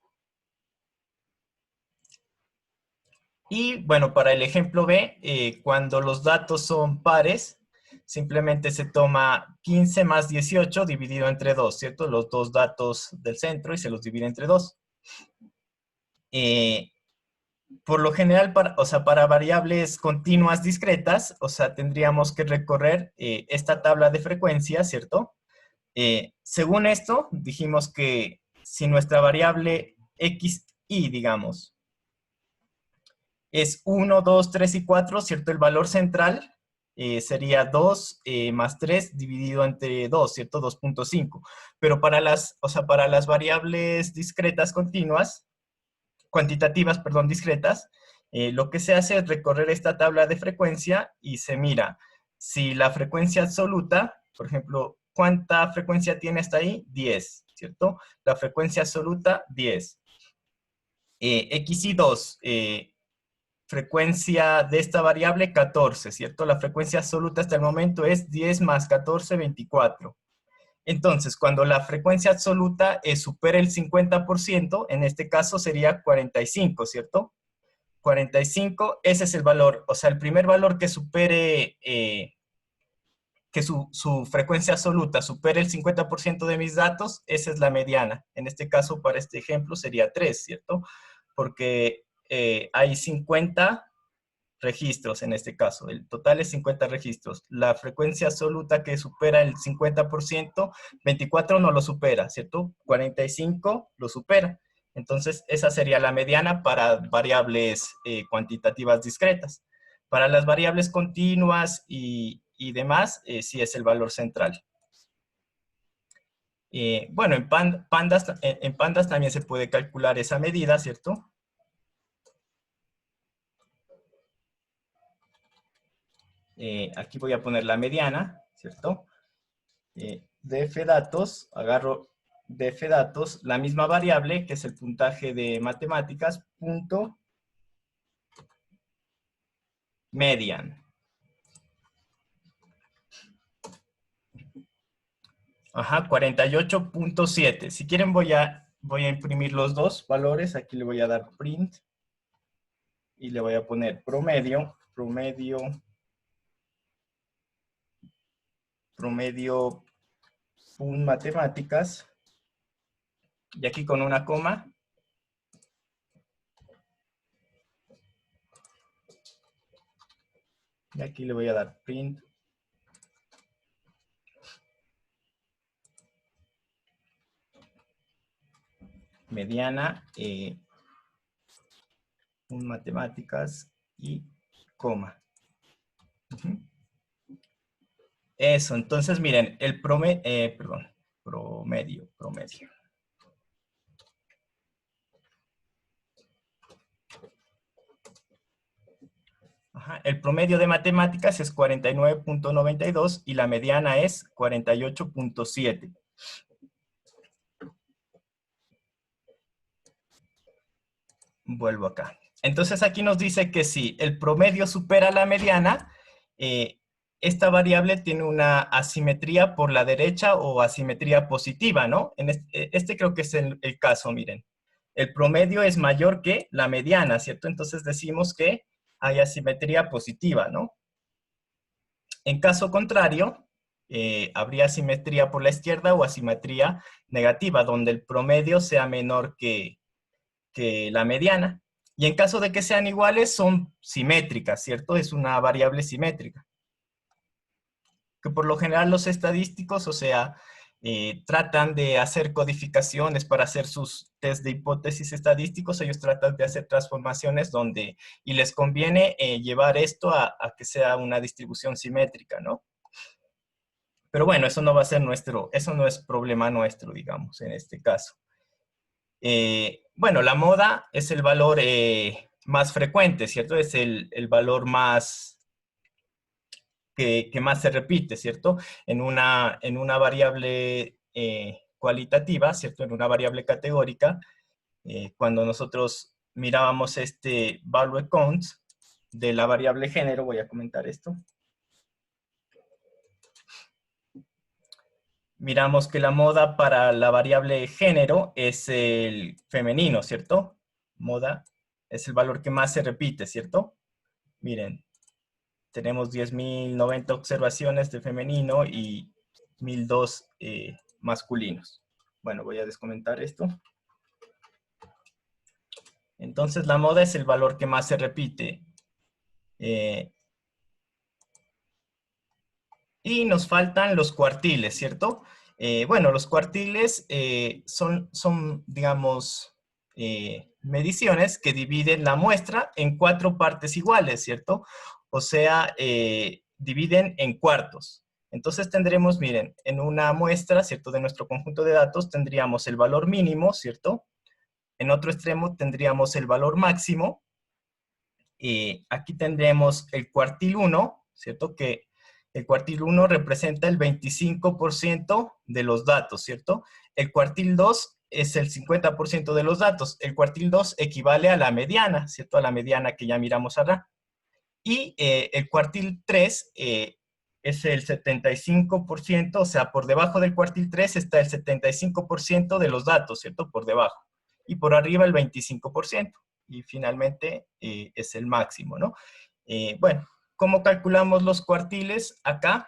Y bueno, para el ejemplo B, cuando los datos son pares, simplemente se toma 15 más 18 dividido entre 2, ¿cierto? Los dos datos del centro y se los divide entre 2. Por lo general, o sea, para variables continuas discretas, o sea, tendríamos que recorrer esta tabla de frecuencia, ¿cierto? Según esto, dijimos que si nuestra variable xy, digamos, es 1, 2, 3 y 4, ¿cierto? El valor central sería 2 más 3 dividido entre 2, ¿cierto? 2.5. Pero o sea, para las variables discretas continuas, cuantitativas, perdón, discretas, lo que se hace es recorrer esta tabla de frecuencia y se mira si la frecuencia absoluta, por ejemplo, ¿cuánta frecuencia tiene hasta ahí? 10, ¿cierto? La frecuencia absoluta, 10. XY2, frecuencia de esta variable, 14, ¿cierto? La frecuencia absoluta hasta el momento es 10 más 14, 24. Entonces, cuando la frecuencia absoluta supera el 50%, en este caso sería 45, ¿cierto? 45, ese es el valor, o sea, el primer valor que supere, que su frecuencia absoluta supere el 50% de mis datos, esa es la mediana. En este caso, para este ejemplo, sería 3, ¿cierto? Porque hay 50 registros en este caso. El total es 50 registros. La frecuencia absoluta que supera el 50%, 24 no lo supera, ¿cierto? 45 lo supera. Entonces, esa sería la mediana para variables cuantitativas discretas. Para las variables continuas y demás, sí es el valor central. Bueno, en pandas también se puede calcular esa medida, ¿cierto? Aquí voy a poner la mediana, ¿cierto? Df datos, agarro df datos, la misma variable, que es el puntaje de matemáticas, punto median. Ajá, 48.7. Si quieren voy a imprimir los dos valores, aquí le voy a dar print y le voy a poner promedio, matemáticas, y aquí con una coma, y aquí le voy a dar print mediana un matemáticas y coma. Eso, entonces miren, el promedio. Ajá, el promedio de matemáticas es 49.92 y la mediana es 48.7. Vuelvo acá. Entonces aquí nos dice que si el promedio supera la mediana, esta variable tiene una asimetría por la derecha o asimetría positiva, ¿no? En este creo que es el caso, miren. El promedio es mayor que la mediana, ¿cierto? Entonces decimos que hay asimetría positiva, ¿no? En caso contrario, habría asimetría por la izquierda o asimetría negativa, donde el promedio sea menor que la mediana. Y en caso de que sean iguales, son simétricas, ¿cierto? Es una variable simétrica. Que por lo general los estadísticos, o sea, tratan de hacer codificaciones para hacer sus test de hipótesis estadísticos. Ellos tratan de hacer transformaciones y les conviene llevar esto a que sea una distribución simétrica, ¿no? Pero bueno, eso no va a ser eso no es problema nuestro, digamos, en este caso. Bueno, la moda es el valor más frecuente, ¿cierto? Es el valor más que más se repite, ¿cierto? En una variable cualitativa, ¿cierto? En una variable categórica, cuando nosotros mirábamos este value count de la variable género, voy a comentar esto. Miramos que la moda para la variable género es el femenino, ¿cierto? Moda es el valor que más se repite, ¿cierto? Miren, tenemos 10.090 observaciones de femenino y 1.002 masculinos. Bueno, voy a descomentar esto. Entonces la moda es el valor que más se repite. Y nos faltan los cuartiles, ¿cierto? Bueno, los cuartiles son, digamos, mediciones que dividen la muestra en 4 partes iguales, ¿cierto? O sea, dividen en cuartos. Entonces tendremos, miren, en una muestra, ¿cierto? De nuestro conjunto de datos tendríamos el valor mínimo, ¿cierto? En otro extremo tendríamos el valor máximo. Aquí tendremos el cuartil 1, ¿cierto? Que el cuartil 1 representa el 25% de los datos, ¿cierto? El cuartil 2 es el 50% de los datos. El cuartil 2 equivale a la mediana, ¿cierto? A la mediana que ya miramos acá. Y el cuartil 3 es el 75%, o sea, por debajo del cuartil 3 está el 75% de los datos, ¿cierto? Por debajo. Y por arriba el 25%. Y finalmente es el máximo, ¿no? Bueno, ¿cómo calculamos los cuartiles? Acá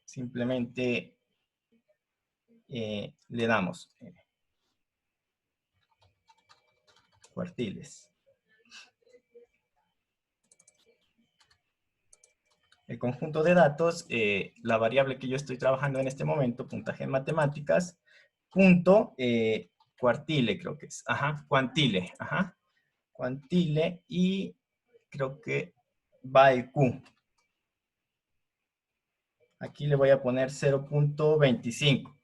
simplemente le damos cuartiles. El conjunto de datos, la variable que yo estoy trabajando en este momento, puntaje en matemáticas, punto cuartile creo que es, ajá, cuantile, ajá, cuantile y creo que by Q. Aquí le voy a poner 0.25.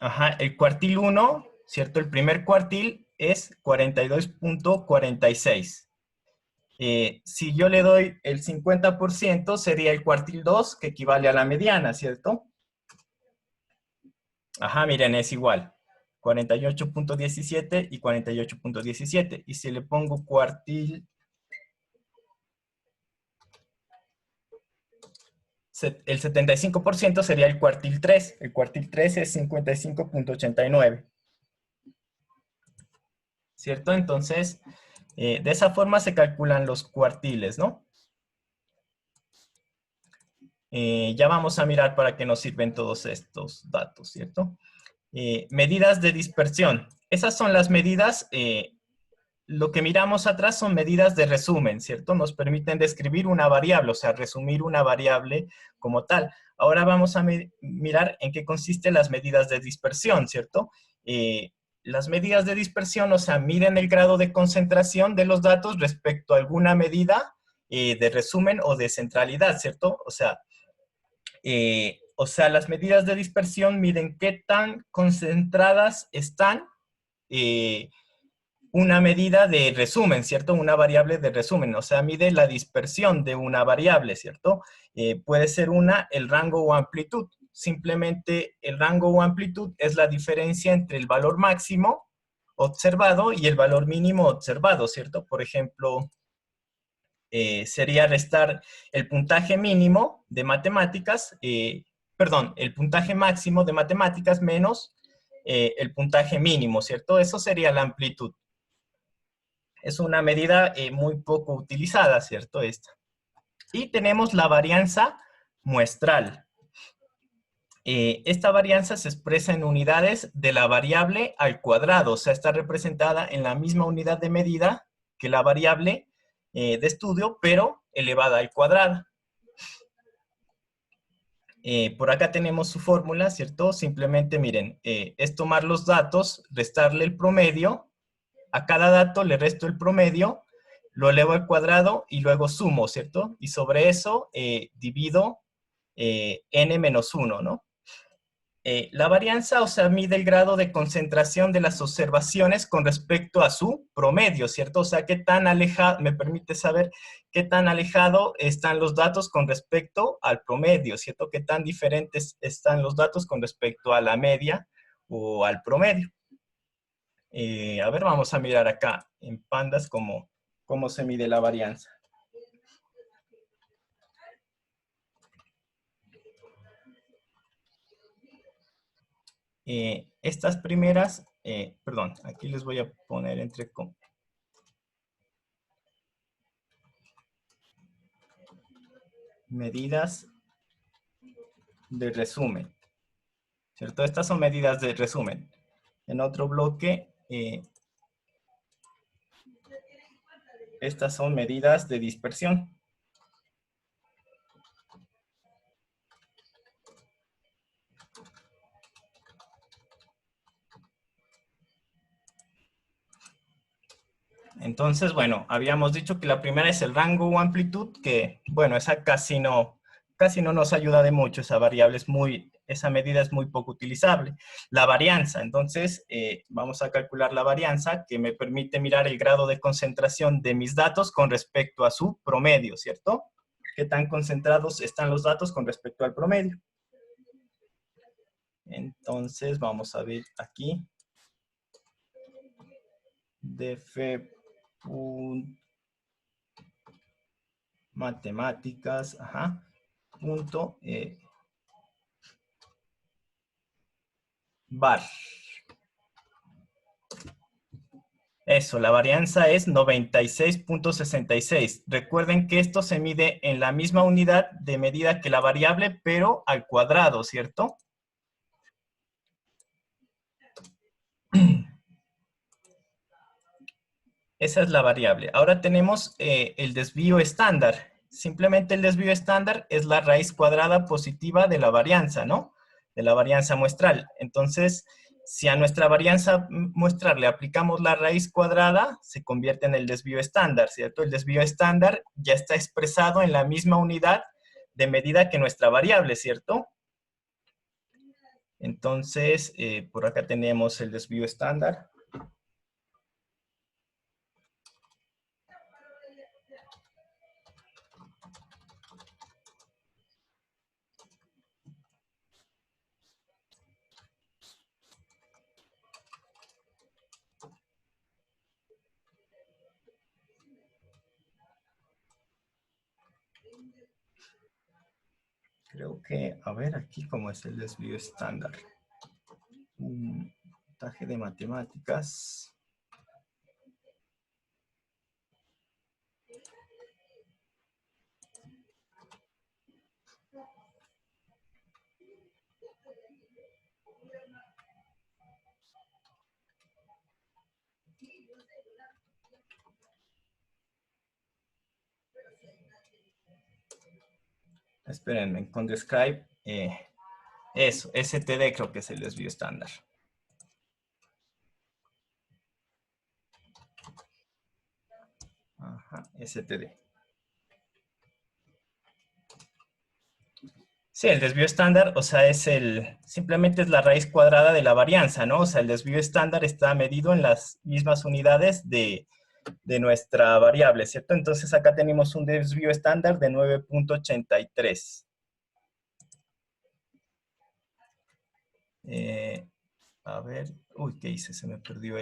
Ajá, el cuartil 1, ¿cierto? El primer cuartil es 42.46. Si yo le doy el 50%, sería el cuartil 2, que equivale a la mediana, ¿cierto? Ajá, miren, es igual. 48.17 y 48.17. Y si le pongo cuartil, el 75% sería el cuartil 3. El cuartil 3 es 55.89. ¿Cierto? Entonces, de esa forma se calculan los cuartiles, ¿no? Ya vamos a mirar para qué nos sirven todos estos datos, ¿cierto? Medidas de dispersión. Esas son las medidas, lo que miramos atrás son medidas de resumen, ¿cierto? Nos permiten describir una variable, o sea, resumir una variable como tal. Ahora vamos a mirar en qué consisten las medidas de dispersión, ¿cierto? las medidas de dispersión, o sea, miden el grado de concentración de los datos respecto a alguna medida de resumen o de centralidad, ¿cierto? O sea, las medidas de dispersión miden qué tan concentradas están una medida de resumen, ¿cierto? Una variable de resumen, o sea, mide la dispersión de una variable, ¿cierto? Puede ser el rango o amplitud. Simplemente el rango o amplitud es la diferencia entre el valor máximo observado y el valor mínimo observado, ¿cierto? Por ejemplo, sería restar el puntaje mínimo de matemáticas, el puntaje máximo de matemáticas menos el puntaje mínimo, ¿cierto? Eso sería la amplitud. Es una medida muy poco utilizada, ¿cierto? Esta. Y tenemos la varianza muestral. Esta varianza se expresa en unidades de la variable al cuadrado, o sea, está representada en la misma unidad de medida que la variable de estudio, pero elevada al cuadrado. Por acá tenemos su fórmula, ¿cierto? Simplemente, miren, es tomar los datos, restarle el promedio, a cada dato le resto el promedio, lo elevo al cuadrado y luego sumo, ¿cierto? Y sobre eso divido n menos 1, ¿no? La varianza, o sea, mide el grado de concentración de las observaciones con respecto a su promedio, ¿cierto? O sea, qué tan alejado, me permite saber qué tan alejado están los datos con respecto al promedio, ¿cierto? Qué tan diferentes están los datos con respecto a la media o al promedio. A ver, vamos a mirar acá en Pandas cómo se mide la varianza. Estas primeras, perdón, aquí les voy a poner entre medidas de resumen, ¿cierto? Estas son medidas de resumen. En otro bloque, estas son medidas de dispersión. Entonces, bueno, habíamos dicho que la primera es el rango o amplitud, que, bueno, esa casi no nos ayuda de mucho, esa medida es muy poco utilizable. La varianza, entonces, vamos a calcular la varianza, que me permite mirar el grado de concentración de mis datos con respecto a su promedio, ¿cierto? ¿Qué tan concentrados están los datos con respecto al promedio? Entonces, vamos a ver aquí. df matemáticas, punto var. Eso, la varianza es 96.66. Recuerden que esto se mide en la misma unidad de medida que la variable, pero al cuadrado, ¿cierto? Esa es la variable. Ahora tenemos el desvío estándar. Simplemente el desvío estándar es la raíz cuadrada positiva de la varianza, ¿no? De la varianza muestral. Entonces, si a nuestra varianza muestral le aplicamos la raíz cuadrada, se convierte en el desvío estándar, ¿cierto? El desvío estándar ya está expresado en la misma unidad de medida que nuestra variable, ¿cierto? Entonces, por acá tenemos el desvío estándar. Creo que, a ver aquí cómo es el desvío estándar. Un puntaje de matemáticas. Espérenme, con Describe, eso, STD creo que es el desvío estándar. Ajá, STD. Sí, el desvío estándar, o sea, simplemente es la raíz cuadrada de la varianza, ¿no? O sea, el desvío estándar está medido en las mismas unidades de nuestra variable, ¿cierto? Entonces acá tenemos un desvío estándar de 9.83. A ver, uy, ¿qué hice? Se me perdió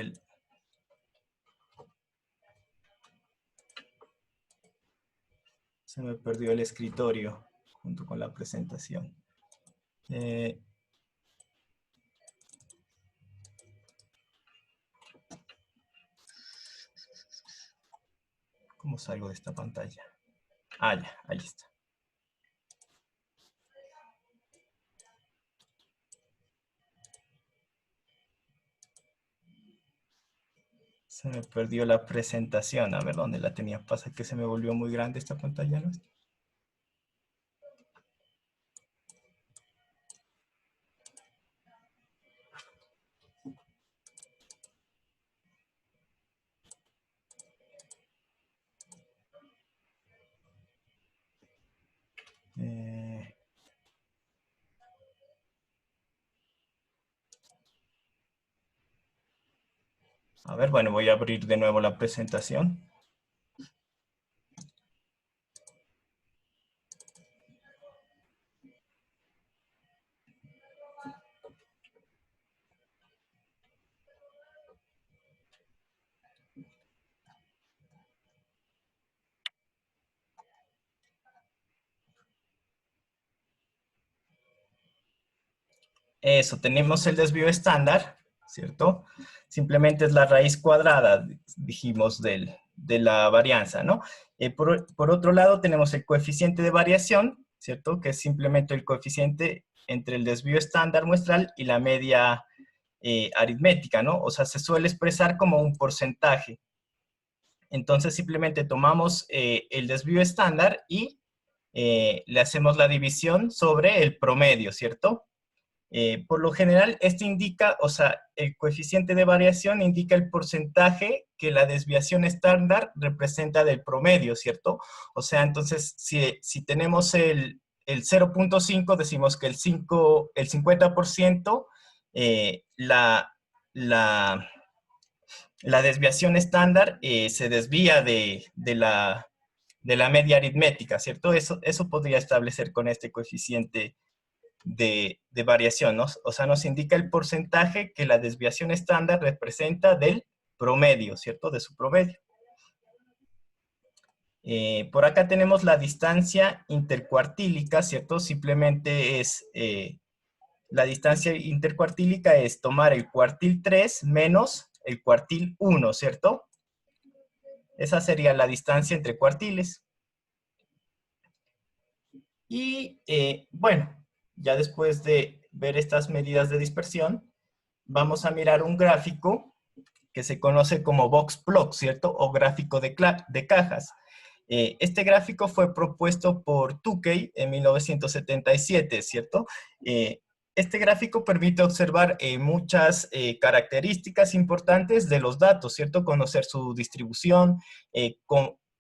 el escritorio junto con la presentación. ¿Cómo salgo de esta pantalla? Ah, ya, ahí está. Se me perdió la presentación. A ver, ¿dónde la tenía? Pasa que se me volvió muy grande esta pantalla, ¿no? A ver, bueno, voy a abrir de nuevo la presentación. Eso, tenemos el desvío estándar, ¿cierto? Simplemente es la raíz cuadrada, dijimos, de la varianza, ¿no? Por otro lado, tenemos el coeficiente de variación, ¿cierto? Que es simplemente el coeficiente entre el desvío estándar muestral y la media aritmética, ¿no? O sea, se suele expresar como un porcentaje. Entonces, simplemente tomamos el desvío estándar y le hacemos la división sobre el promedio, ¿cierto? Por lo general, esto indica, o sea, el coeficiente de variación indica el porcentaje que la desviación estándar representa del promedio, ¿cierto? O sea, entonces, si tenemos el 0.5, decimos que el 50%, la desviación estándar se desvía de la media aritmética, ¿cierto? Eso podría establecer con este coeficiente de variación, ¿no? O sea, nos indica el porcentaje que la desviación estándar representa del promedio, ¿cierto? De su promedio. Por acá tenemos la distancia intercuartílica, ¿cierto? Simplemente es, la distancia intercuartílica es tomar el cuartil 3 menos el cuartil 1, ¿cierto? Esa sería la distancia entre cuartiles. Y bueno, ya después de ver estas medidas de dispersión, vamos a mirar un gráfico que se conoce como box plot, ¿cierto? O gráfico de cajas. Este gráfico fue propuesto por Tukey en 1977, ¿cierto? Este gráfico permite observar muchas características importantes de los datos, ¿cierto? Conocer su distribución,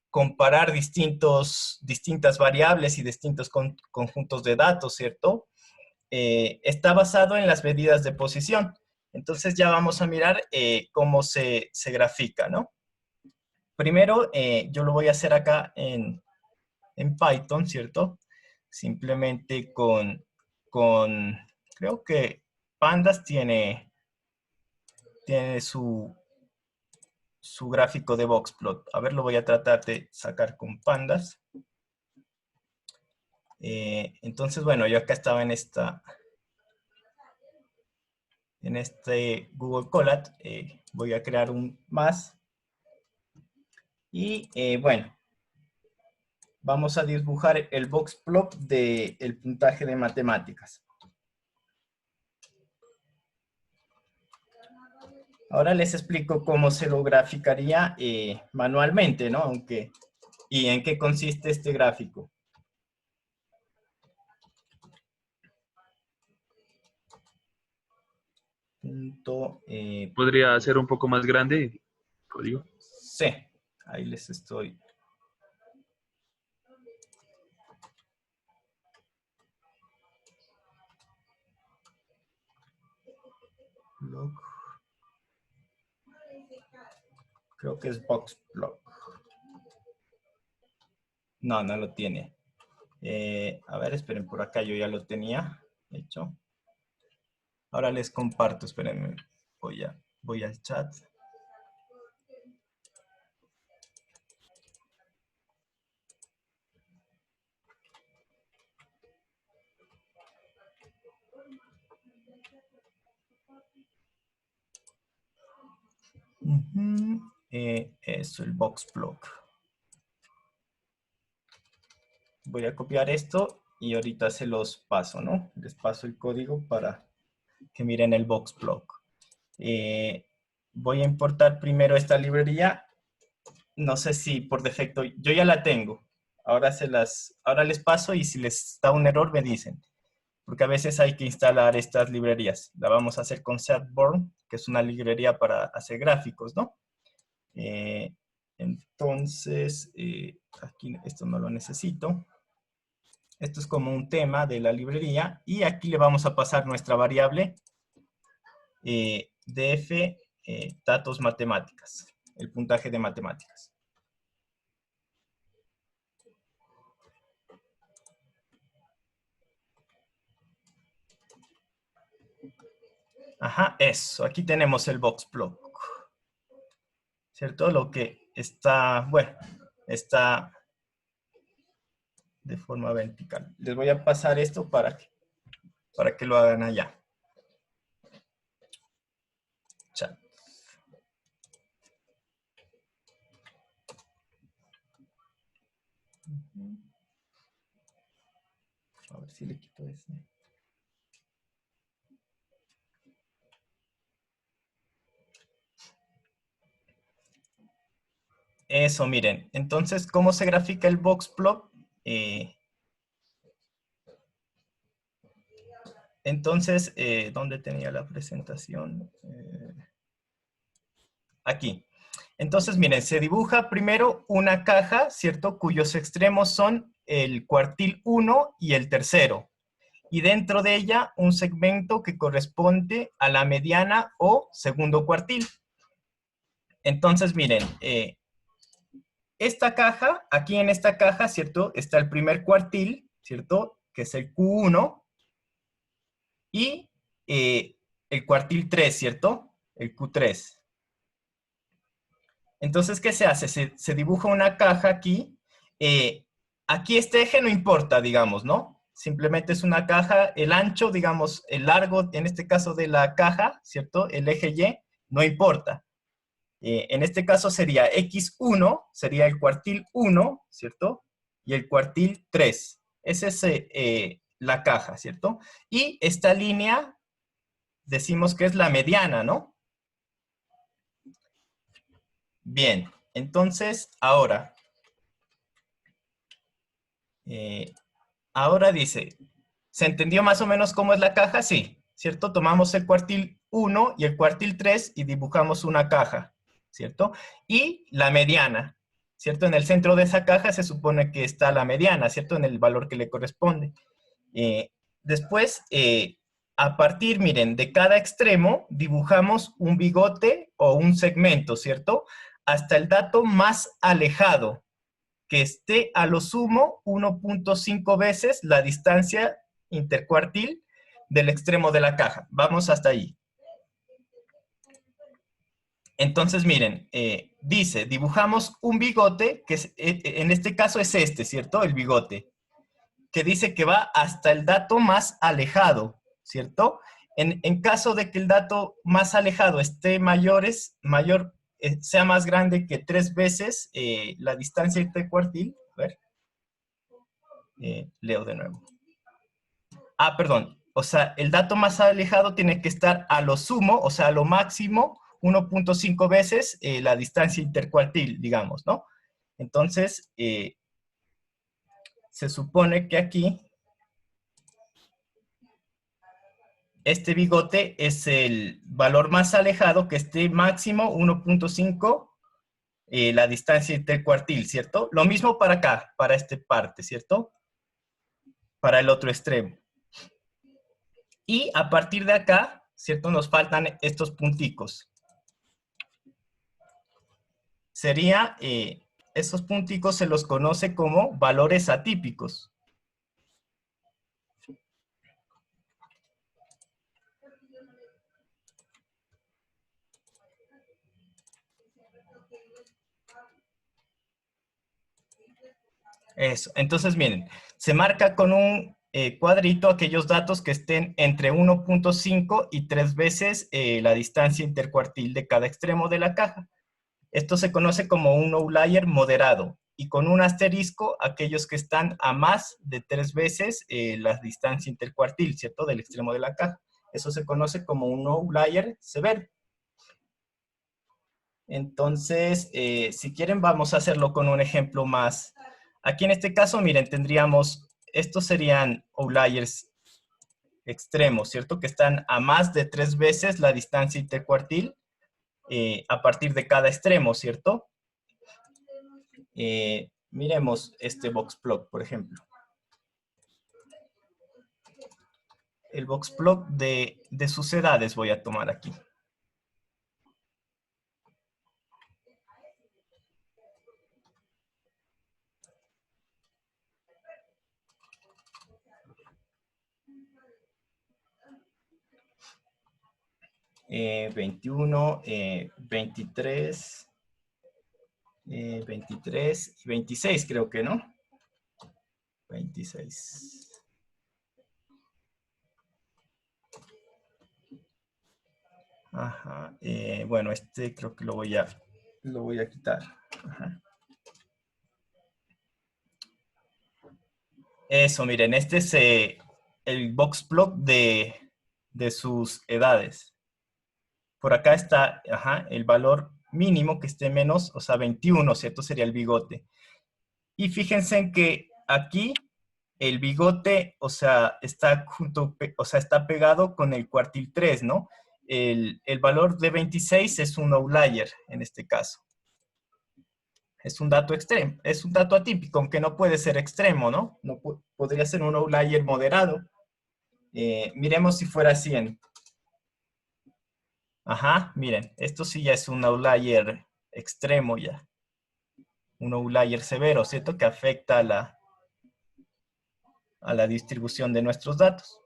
comparar distintas variables y distintos conjuntos de datos, ¿cierto? Está basado en las medidas de posición. Entonces ya vamos a mirar cómo se grafica, ¿no? Primero, yo lo voy a hacer acá en Python, ¿cierto? Simplemente creo que Pandas tiene su gráfico de boxplot. A ver, lo voy a tratar de sacar con Pandas. Entonces, bueno, yo acá estaba en este Google Colab. Voy a crear un más. Y bueno, vamos a dibujar el boxplot del puntaje de matemáticas. Ahora les explico cómo se lo graficaría manualmente, ¿no? Y en qué consiste este gráfico. ¿Podría ser un poco más grande el código? Sí, Ahí les estoy. Block. Creo que es box block. No, no lo tiene. A ver, esperen, por acá yo ya lo tenía hecho. Ahora les comparto, espérenme. Voy al chat. Eso, el box block. Voy a copiar esto y ahorita se los paso, ¿no? Les paso el código para que miren el box block. Voy a importar primero esta librería. No sé si por defecto, yo ya la tengo. Ahora les paso y si les da un error me dicen. Porque a veces hay que instalar estas librerías. La vamos a hacer con Setborn, que es una librería para hacer gráficos, ¿no? Entonces, aquí esto no lo necesito. Esto es como un tema de la librería. Y aquí le vamos a pasar nuestra variable df datos matemáticas, el puntaje de matemáticas. Ajá, eso. Aquí tenemos el box block. ¿Cierto? Lo que está, bueno, está de forma vertical. Les voy a pasar esto para que lo hagan allá. Chat. A ver si le quito ese. Eso, miren. Entonces, ¿cómo se grafica el box block? Entonces, ¿dónde tenía la presentación? Aquí. Entonces, miren, se dibuja primero una caja, ¿cierto? Cuyos extremos son el cuartil 1 y el tercero. Y dentro de ella, un segmento que corresponde a la mediana o segundo cuartil. Entonces, miren, esta caja, aquí en esta caja, ¿cierto? Está el primer cuartil, ¿cierto? Que es el Q1. Y el cuartil 3, ¿cierto? El Q3. Entonces, ¿qué se hace? Se dibuja una caja aquí. Aquí este eje no importa, digamos, ¿no? Simplemente es una caja, el ancho, digamos, el largo, en este caso de la caja, ¿cierto? El eje Y, no importa. En este caso sería X1, sería el cuartil 1, ¿cierto? Y el cuartil 3. Esa es la caja, ¿cierto? Y esta línea decimos que es la mediana, ¿no? Bien, entonces ahora dice, ¿se entendió más o menos cómo es la caja? Sí, ¿cierto? Tomamos el cuartil 1 y el cuartil 3 y dibujamos una caja, ¿cierto? Y la mediana, ¿cierto? En el centro de esa caja se supone que está la mediana, ¿cierto? En el valor que le corresponde. Después, a partir, miren, de cada extremo dibujamos un bigote o un segmento, ¿cierto? Hasta el dato más alejado, que esté a lo sumo 1.5 veces la distancia intercuartil del extremo de la caja. Vamos hasta ahí. Entonces, miren, dice, dibujamos un bigote, que en este caso es este, ¿cierto? El bigote, que dice que va hasta el dato más alejado, ¿cierto? En caso de que el dato más alejado esté sea más grande que 3 veces la distancia intercuartil, a ver, leo de nuevo. Perdón, o sea, el dato más alejado tiene que estar a lo sumo, o sea, a lo máximo, 1.5 veces la distancia intercuartil, digamos, ¿no? Entonces, se supone que aquí este bigote es el valor más alejado que esté máximo 1.5 la distancia intercuartil, ¿cierto? Lo mismo para acá, para esta parte, ¿cierto? Para el otro extremo. Y a partir de acá, ¿cierto? Nos faltan estos punticos. Sería, esos punticos se los conoce como valores atípicos. Eso, entonces miren, se marca con un cuadrito aquellos datos que estén entre 1.5 y 3 veces la distancia intercuartil de cada extremo de la caja. Esto se conoce como un outlier moderado, y con un asterisco aquellos que están a más de 3 veces la distancia intercuartil, ¿cierto? Del extremo de la caja. Eso se conoce como un outlier severo. Entonces, si quieren, vamos a hacerlo con un ejemplo más. Aquí en este caso, miren, tendríamos, estos serían outliers extremos, ¿cierto? Que están a más de 3 veces la distancia intercuartil a partir de cada extremo, ¿cierto? Miremos este boxplot, por ejemplo. El boxplot de sus edades voy a tomar aquí. Eh, 21, 23, 23 y 26 creo que, ¿no? 26. Ajá. Bueno, este creo que lo voy a quitar. Ajá. Eso, miren, este es el boxplot de sus edades. Por acá está, ajá, el valor mínimo que esté menos, o sea, 21, ¿cierto? Sería el bigote. Y fíjense en que aquí el bigote, o sea, está está pegado con el cuartil 3, ¿no? El valor de 26 es un outlier en este caso. Es un dato extremo, es un dato atípico, aunque no puede ser extremo, ¿no? No podría ser un outlier moderado. Miremos si fuera 100. Ajá, miren, esto sí ya es un outlier extremo ya. Un outlier severo, ¿cierto? Que afecta a la distribución de nuestros datos.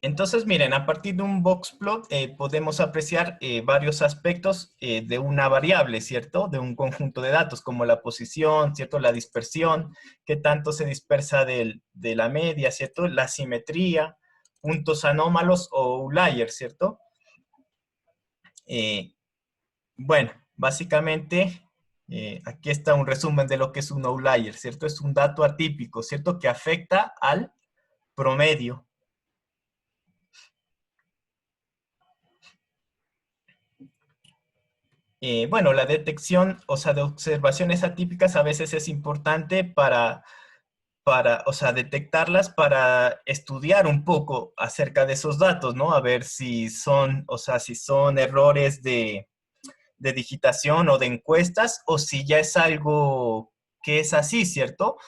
Entonces, miren, a partir de un boxplot podemos apreciar varios aspectos de una variable, ¿cierto? De un conjunto de datos, como la posición, ¿cierto? La dispersión, qué tanto se dispersa de la media, ¿cierto? La simetría, puntos anómalos o outliers, ¿cierto? Bueno, básicamente, aquí está un resumen de lo que es un outlier, ¿cierto? Es un dato atípico, ¿cierto? Que afecta al promedio. Bueno, la detección, o sea, de observaciones atípicas a veces es importante o sea, detectarlas para estudiar un poco acerca de esos datos, ¿no? A ver si son, o sea, si son errores de digitación o de encuestas, o si ya es algo que es así, ¿cierto?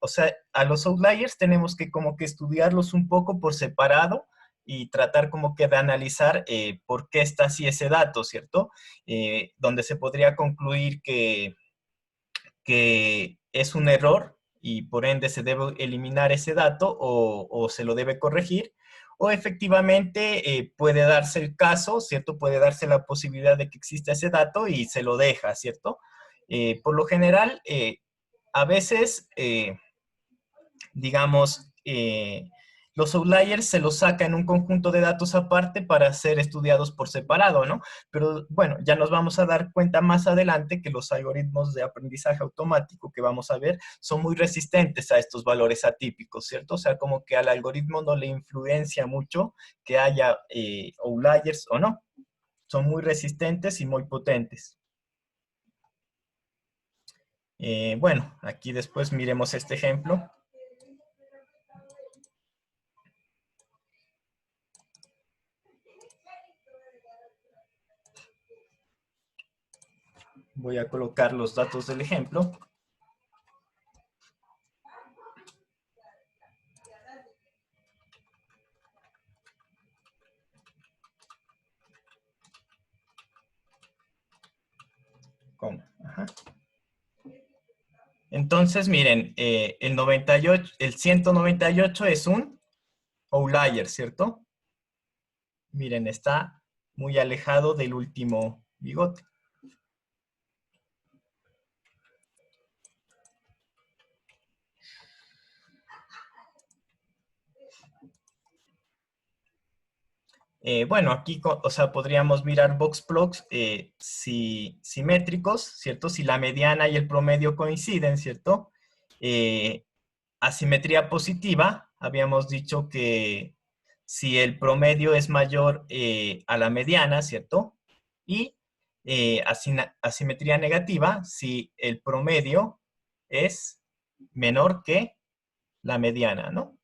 O sea, a los outliers tenemos que como que estudiarlos un poco por separado y tratar como que de analizar por qué está así ese dato, ¿cierto? Donde se podría concluir que es un error y por ende se debe eliminar ese dato o se lo debe corregir, o efectivamente puede darse el caso, ¿cierto? Puede darse la posibilidad de que exista ese dato y se lo deja, ¿cierto? Por lo general, a veces, digamos, los outliers se los saca en un conjunto de datos aparte para ser estudiados por separado, ¿no? Pero bueno, ya nos vamos a dar cuenta más adelante que los algoritmos de aprendizaje automático que vamos a ver son muy resistentes a estos valores atípicos, ¿cierto? O sea, como que al algoritmo no le influencia mucho que haya outliers o no. Son muy resistentes y muy potentes. Bueno, aquí después miremos este ejemplo. Voy a colocar los datos del ejemplo. ¿Cómo? Ajá. Entonces, miren, el 198 es un outlier, ¿cierto? Miren, está muy alejado del último bigote. Bueno, aquí, o sea, podríamos mirar box plots simétricos, ¿cierto? Si la mediana y el promedio coinciden, ¿cierto? Asimetría positiva, habíamos dicho que si el promedio es mayor a la mediana, ¿cierto? Y asimetría negativa, si el promedio es menor que la mediana, ¿no?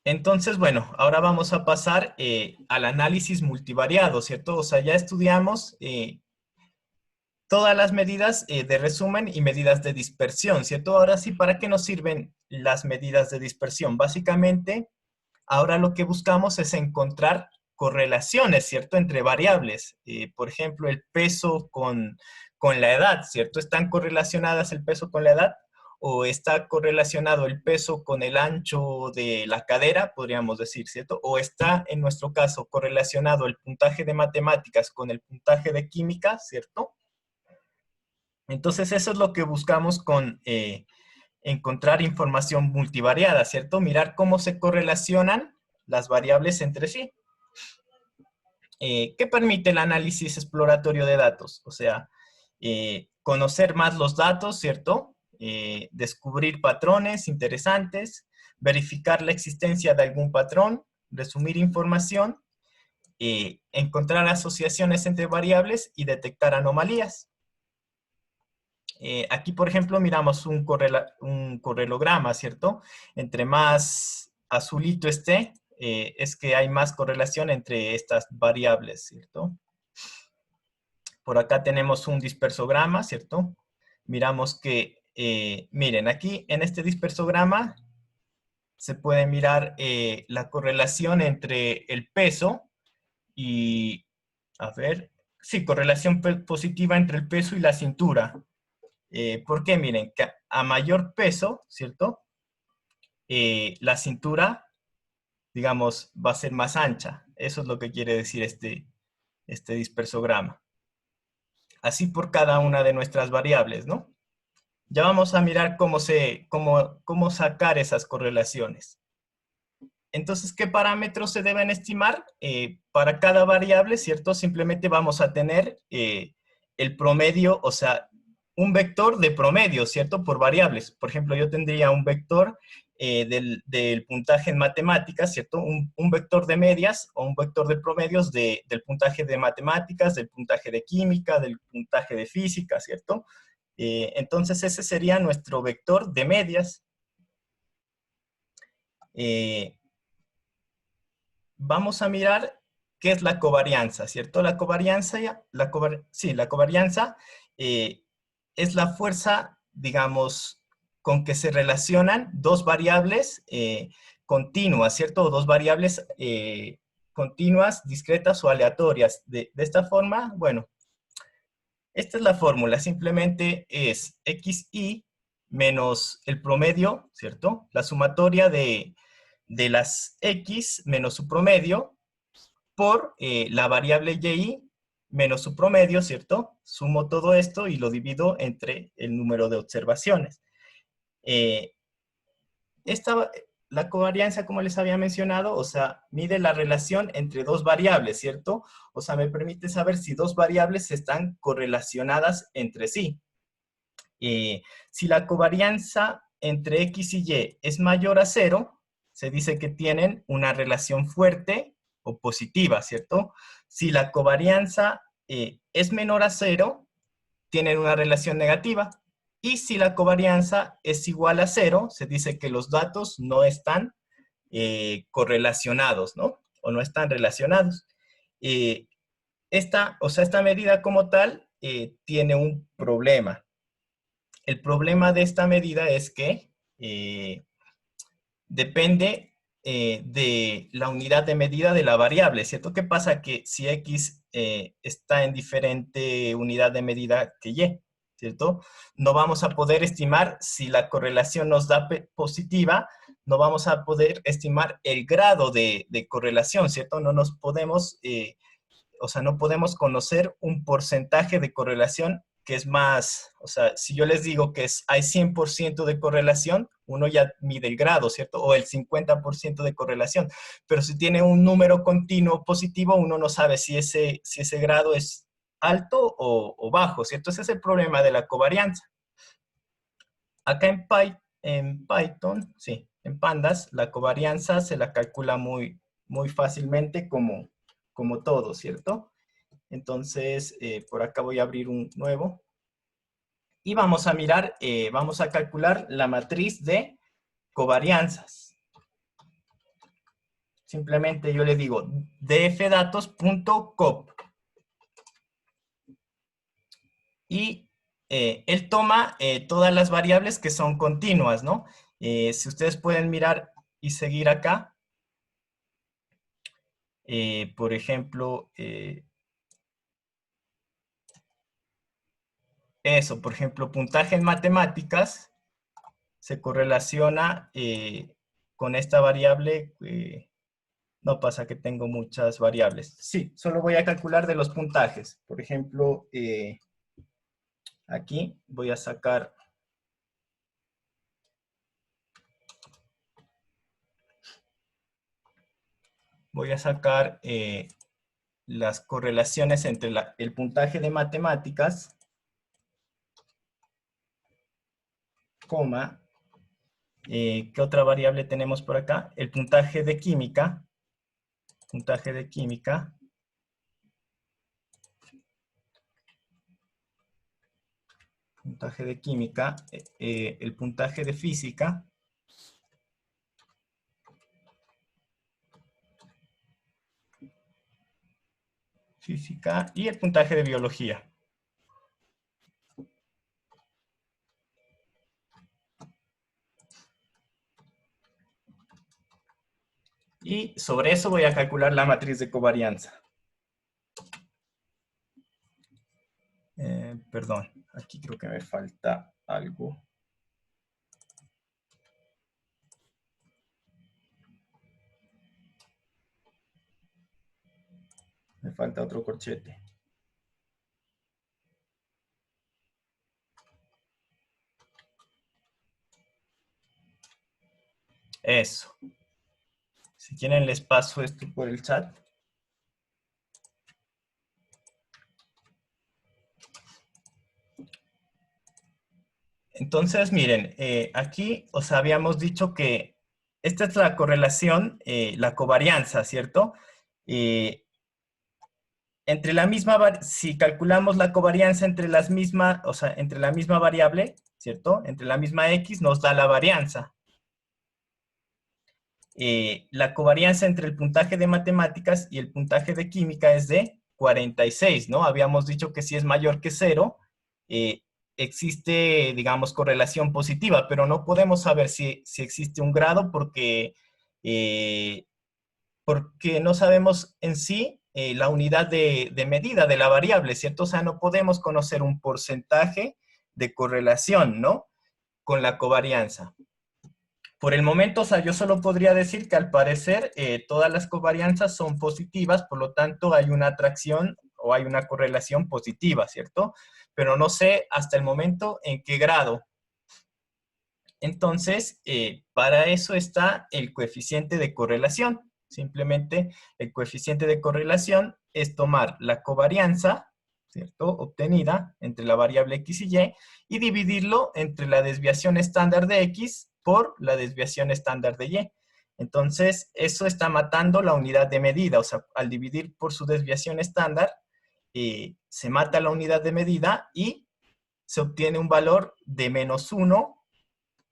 Entonces, bueno, ahora vamos a pasar al análisis multivariado, ¿cierto? O sea, ya estudiamos todas las medidas de resumen y medidas de dispersión, ¿cierto? Ahora sí, ¿para qué nos sirven las medidas de dispersión? Básicamente, ahora lo que buscamos es encontrar correlaciones, ¿cierto? Entre variables. Por ejemplo, el peso con la edad, ¿cierto? ¿Están correlacionadas el peso con la edad? ¿O está correlacionado el peso con el ancho de la cadera, podríamos decir, ¿cierto? ¿O está, en nuestro caso, correlacionado el puntaje de matemáticas con el puntaje de química, ¿cierto? Entonces, eso es lo que buscamos con encontrar información multivariada, ¿cierto? Mirar cómo se correlacionan las variables entre sí. ¿Qué permite el análisis exploratorio de datos? O sea, conocer más los datos, ¿cierto? Descubrir patrones interesantes, verificar la existencia de algún patrón, resumir información, encontrar asociaciones entre variables y detectar anomalías. Aquí, por ejemplo, miramos un correlograma, ¿cierto? Entre más azulito esté, es que hay más correlación entre estas variables, ¿cierto? Por acá tenemos un dispersograma, ¿cierto? Miramos que, miren, aquí en este dispersograma se puede mirar la correlación entre el peso y, a ver, sí, correlación positiva entre el peso y la cintura. ¿Por qué? Miren, que a mayor peso, ¿cierto? La cintura, digamos, va a ser más ancha. Eso es lo que quiere decir este dispersograma. Así por cada una de nuestras variables, ¿no? Ya vamos a mirar cómo sacar esas correlaciones. Entonces, ¿qué parámetros se deben estimar? Para cada variable, ¿cierto? Simplemente vamos a tener el promedio, o sea, un vector de promedio, ¿cierto? Por variables. Por ejemplo, yo tendría un vector del puntaje en matemáticas, ¿cierto? Un vector de medias o un vector de promedios del puntaje de matemáticas, del puntaje de química, del puntaje de física, ¿cierto? Entonces, ese sería nuestro vector de medias. Vamos a mirar qué es la covarianza, ¿cierto? La covarianza es la fuerza, digamos, con que se relacionan dos variables continuas, ¿cierto? O dos variables continuas, discretas o aleatorias. De esta forma, bueno, esta es la fórmula, simplemente es xi menos el promedio, ¿cierto? La sumatoria de las x menos su promedio por la variable y menos su promedio, ¿cierto? Sumo todo esto y lo divido entre el número de observaciones. La covarianza, como les había mencionado, o sea, mide la relación entre dos variables, ¿cierto? O sea, me permite saber si dos variables están correlacionadas entre sí. Si la covarianza entre x y y es mayor a 0, se dice que tienen una relación fuerte o positiva, ¿cierto? Si la covarianza es menor a 0, tienen una relación negativa. Y si la covarianza es igual a 0, se dice que los datos no están correlacionados, ¿no? O no están relacionados. Esta medida como tal tiene un problema. El problema de esta medida es que depende de la unidad de medida de la variable, ¿cierto? ¿Qué pasa? Que si X está en diferente unidad de medida que Y, ¿cierto? No vamos a poder estimar si la correlación nos da positiva, no vamos a poder estimar el grado de correlación, ¿cierto? No nos podemos, no podemos conocer un porcentaje de correlación que es más, si yo les digo que hay 100% de correlación, uno ya mide el grado, ¿cierto? O el 50% de correlación. Pero si tiene un número continuo positivo, uno no sabe si ese grado es alto o bajo, ¿cierto? Ese es el problema de la covarianza. Acá en Python, sí, en Pandas, la covarianza se la calcula muy, muy fácilmente como todo, ¿cierto? Entonces, por acá voy a abrir un nuevo. Y vamos a mirar, vamos a calcular la matriz de covarianzas. Simplemente yo le digo dfdatos.cop. Y él toma todas las variables que son continuas, ¿no? Si ustedes pueden mirar y seguir acá, por ejemplo, por ejemplo, puntaje en matemáticas se correlaciona con esta variable. No pasa que tengo muchas variables. Sí, solo voy a calcular de los puntajes. Por ejemplo, aquí voy a sacar las correlaciones entre el puntaje de matemáticas, coma, ¿qué otra variable tenemos por acá? El puntaje de química, el puntaje de física, y el puntaje de biología. Y sobre eso voy a calcular la matriz de covarianza. Perdón, aquí creo que me falta algo. Me falta otro corchete. Eso. Si quieren les paso esto por el chat. Entonces, miren, aquí habíamos dicho que esta es la correlación, la covarianza, ¿cierto? Entre la misma, si calculamos la covarianza entre la misma variable, ¿cierto? Entre la misma X nos da la varianza. La covarianza entre el puntaje de matemáticas y el puntaje de química es de 46, ¿no? Habíamos dicho que si es mayor que 0, existe, digamos, correlación positiva, pero no podemos saber si existe un grado porque no sabemos en sí la unidad de medida de la variable, ¿cierto? O sea, no podemos conocer un porcentaje de correlación, ¿no? Con la covarianza. Por el momento, yo solo podría decir que al parecer todas las covarianzas son positivas, por lo tanto hay una atracción o hay una correlación positiva, ¿cierto? Pero no sé hasta el momento en qué grado. Entonces, para eso está el coeficiente de correlación. Simplemente el coeficiente de correlación es tomar la covarianza, ¿cierto?, obtenida entre la variable X y dividirlo entre la desviación estándar de X por la desviación estándar de Y. Entonces, eso está matando la unidad de medida. O sea, al dividir por su desviación estándar, se mata la unidad de medida y se obtiene un valor de -1,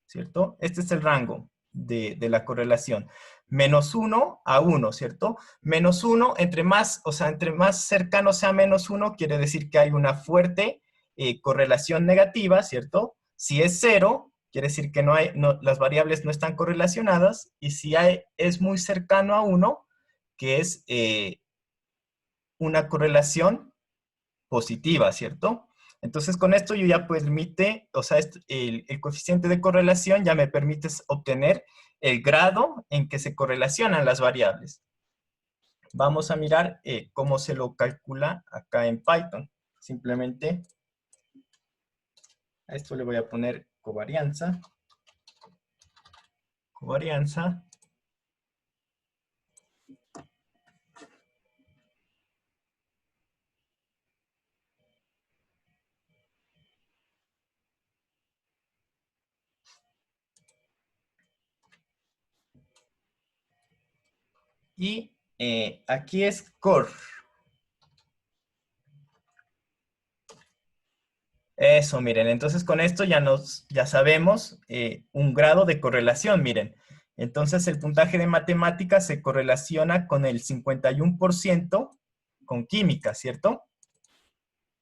¿cierto? Este es el rango de la correlación. -1 a 1, ¿cierto? -1, entre más cercano sea -1, quiere decir que hay una fuerte correlación negativa, ¿cierto? Si es 0, quiere decir que las variables no están correlacionadas, y si es muy cercano a 1, que es una correlación positiva, ¿cierto? Entonces, con esto yo ya permite, o sea, el coeficiente de correlación ya me permite obtener el grado en que se correlacionan las variables. Vamos a mirar cómo se lo calcula acá en Python. Simplemente a esto le voy a poner covarianza. Covarianza. Y aquí es core. Eso, miren, entonces con esto ya sabemos un grado de correlación, miren. Entonces el puntaje de matemáticas se correlaciona con el 51% con química, ¿cierto?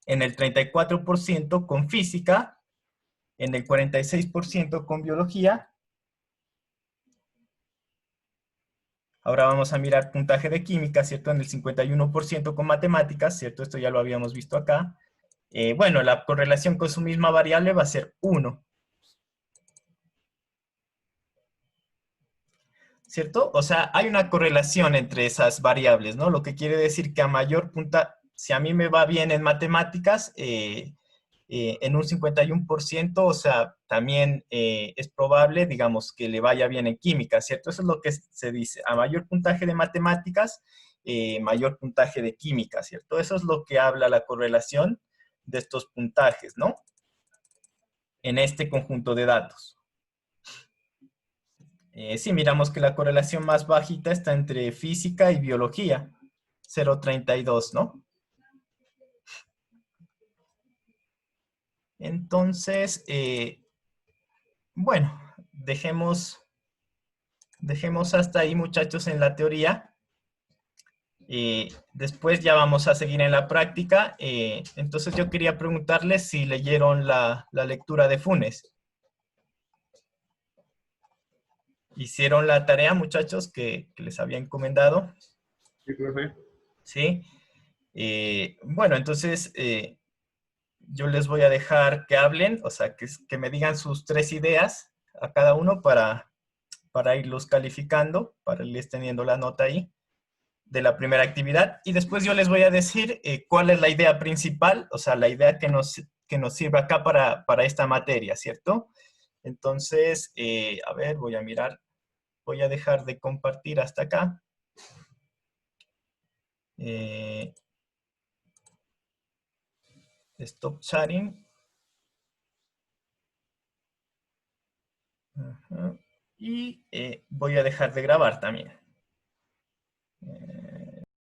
En el 34% con física, en el 46% con biología. Ahora vamos a mirar puntaje de química, ¿cierto? En el 51% con matemáticas, ¿cierto? Esto ya lo habíamos visto acá. Bueno, la correlación con su misma variable va a ser 1. ¿Cierto? O sea, hay una correlación entre esas variables, ¿no? Lo que quiere decir que a mayor si a mí me va bien en matemáticas, en un 51%, o sea, también es probable, digamos, que le vaya bien en química, ¿cierto? Eso es lo que se dice. A mayor puntaje de matemáticas, mayor puntaje de química, ¿cierto? Eso es lo que habla la correlación de estos puntajes, ¿no? En este conjunto de datos. Sí, miramos que la correlación más bajita está entre física y biología, 0,32, ¿no? Entonces, bueno, dejemos hasta ahí, muchachos, en la teoría. Después ya vamos a seguir en la práctica. Entonces yo quería preguntarles si leyeron la lectura de Funes. ¿Hicieron la tarea, muchachos, que les había encomendado? Sí, profe. Sí. Bueno, entonces yo les voy a dejar que hablen, o sea, que me digan sus 3 ideas a cada uno para irlos calificando, para irles teniendo la nota ahí de la primera actividad. Y después yo les voy a decir cuál es la idea principal, o sea, la idea que nos sirve acá para esta materia, ¿cierto? Entonces, a ver, voy a mirar. Voy a dejar de compartir hasta acá. Stop sharing. Y voy a dejar de grabar también.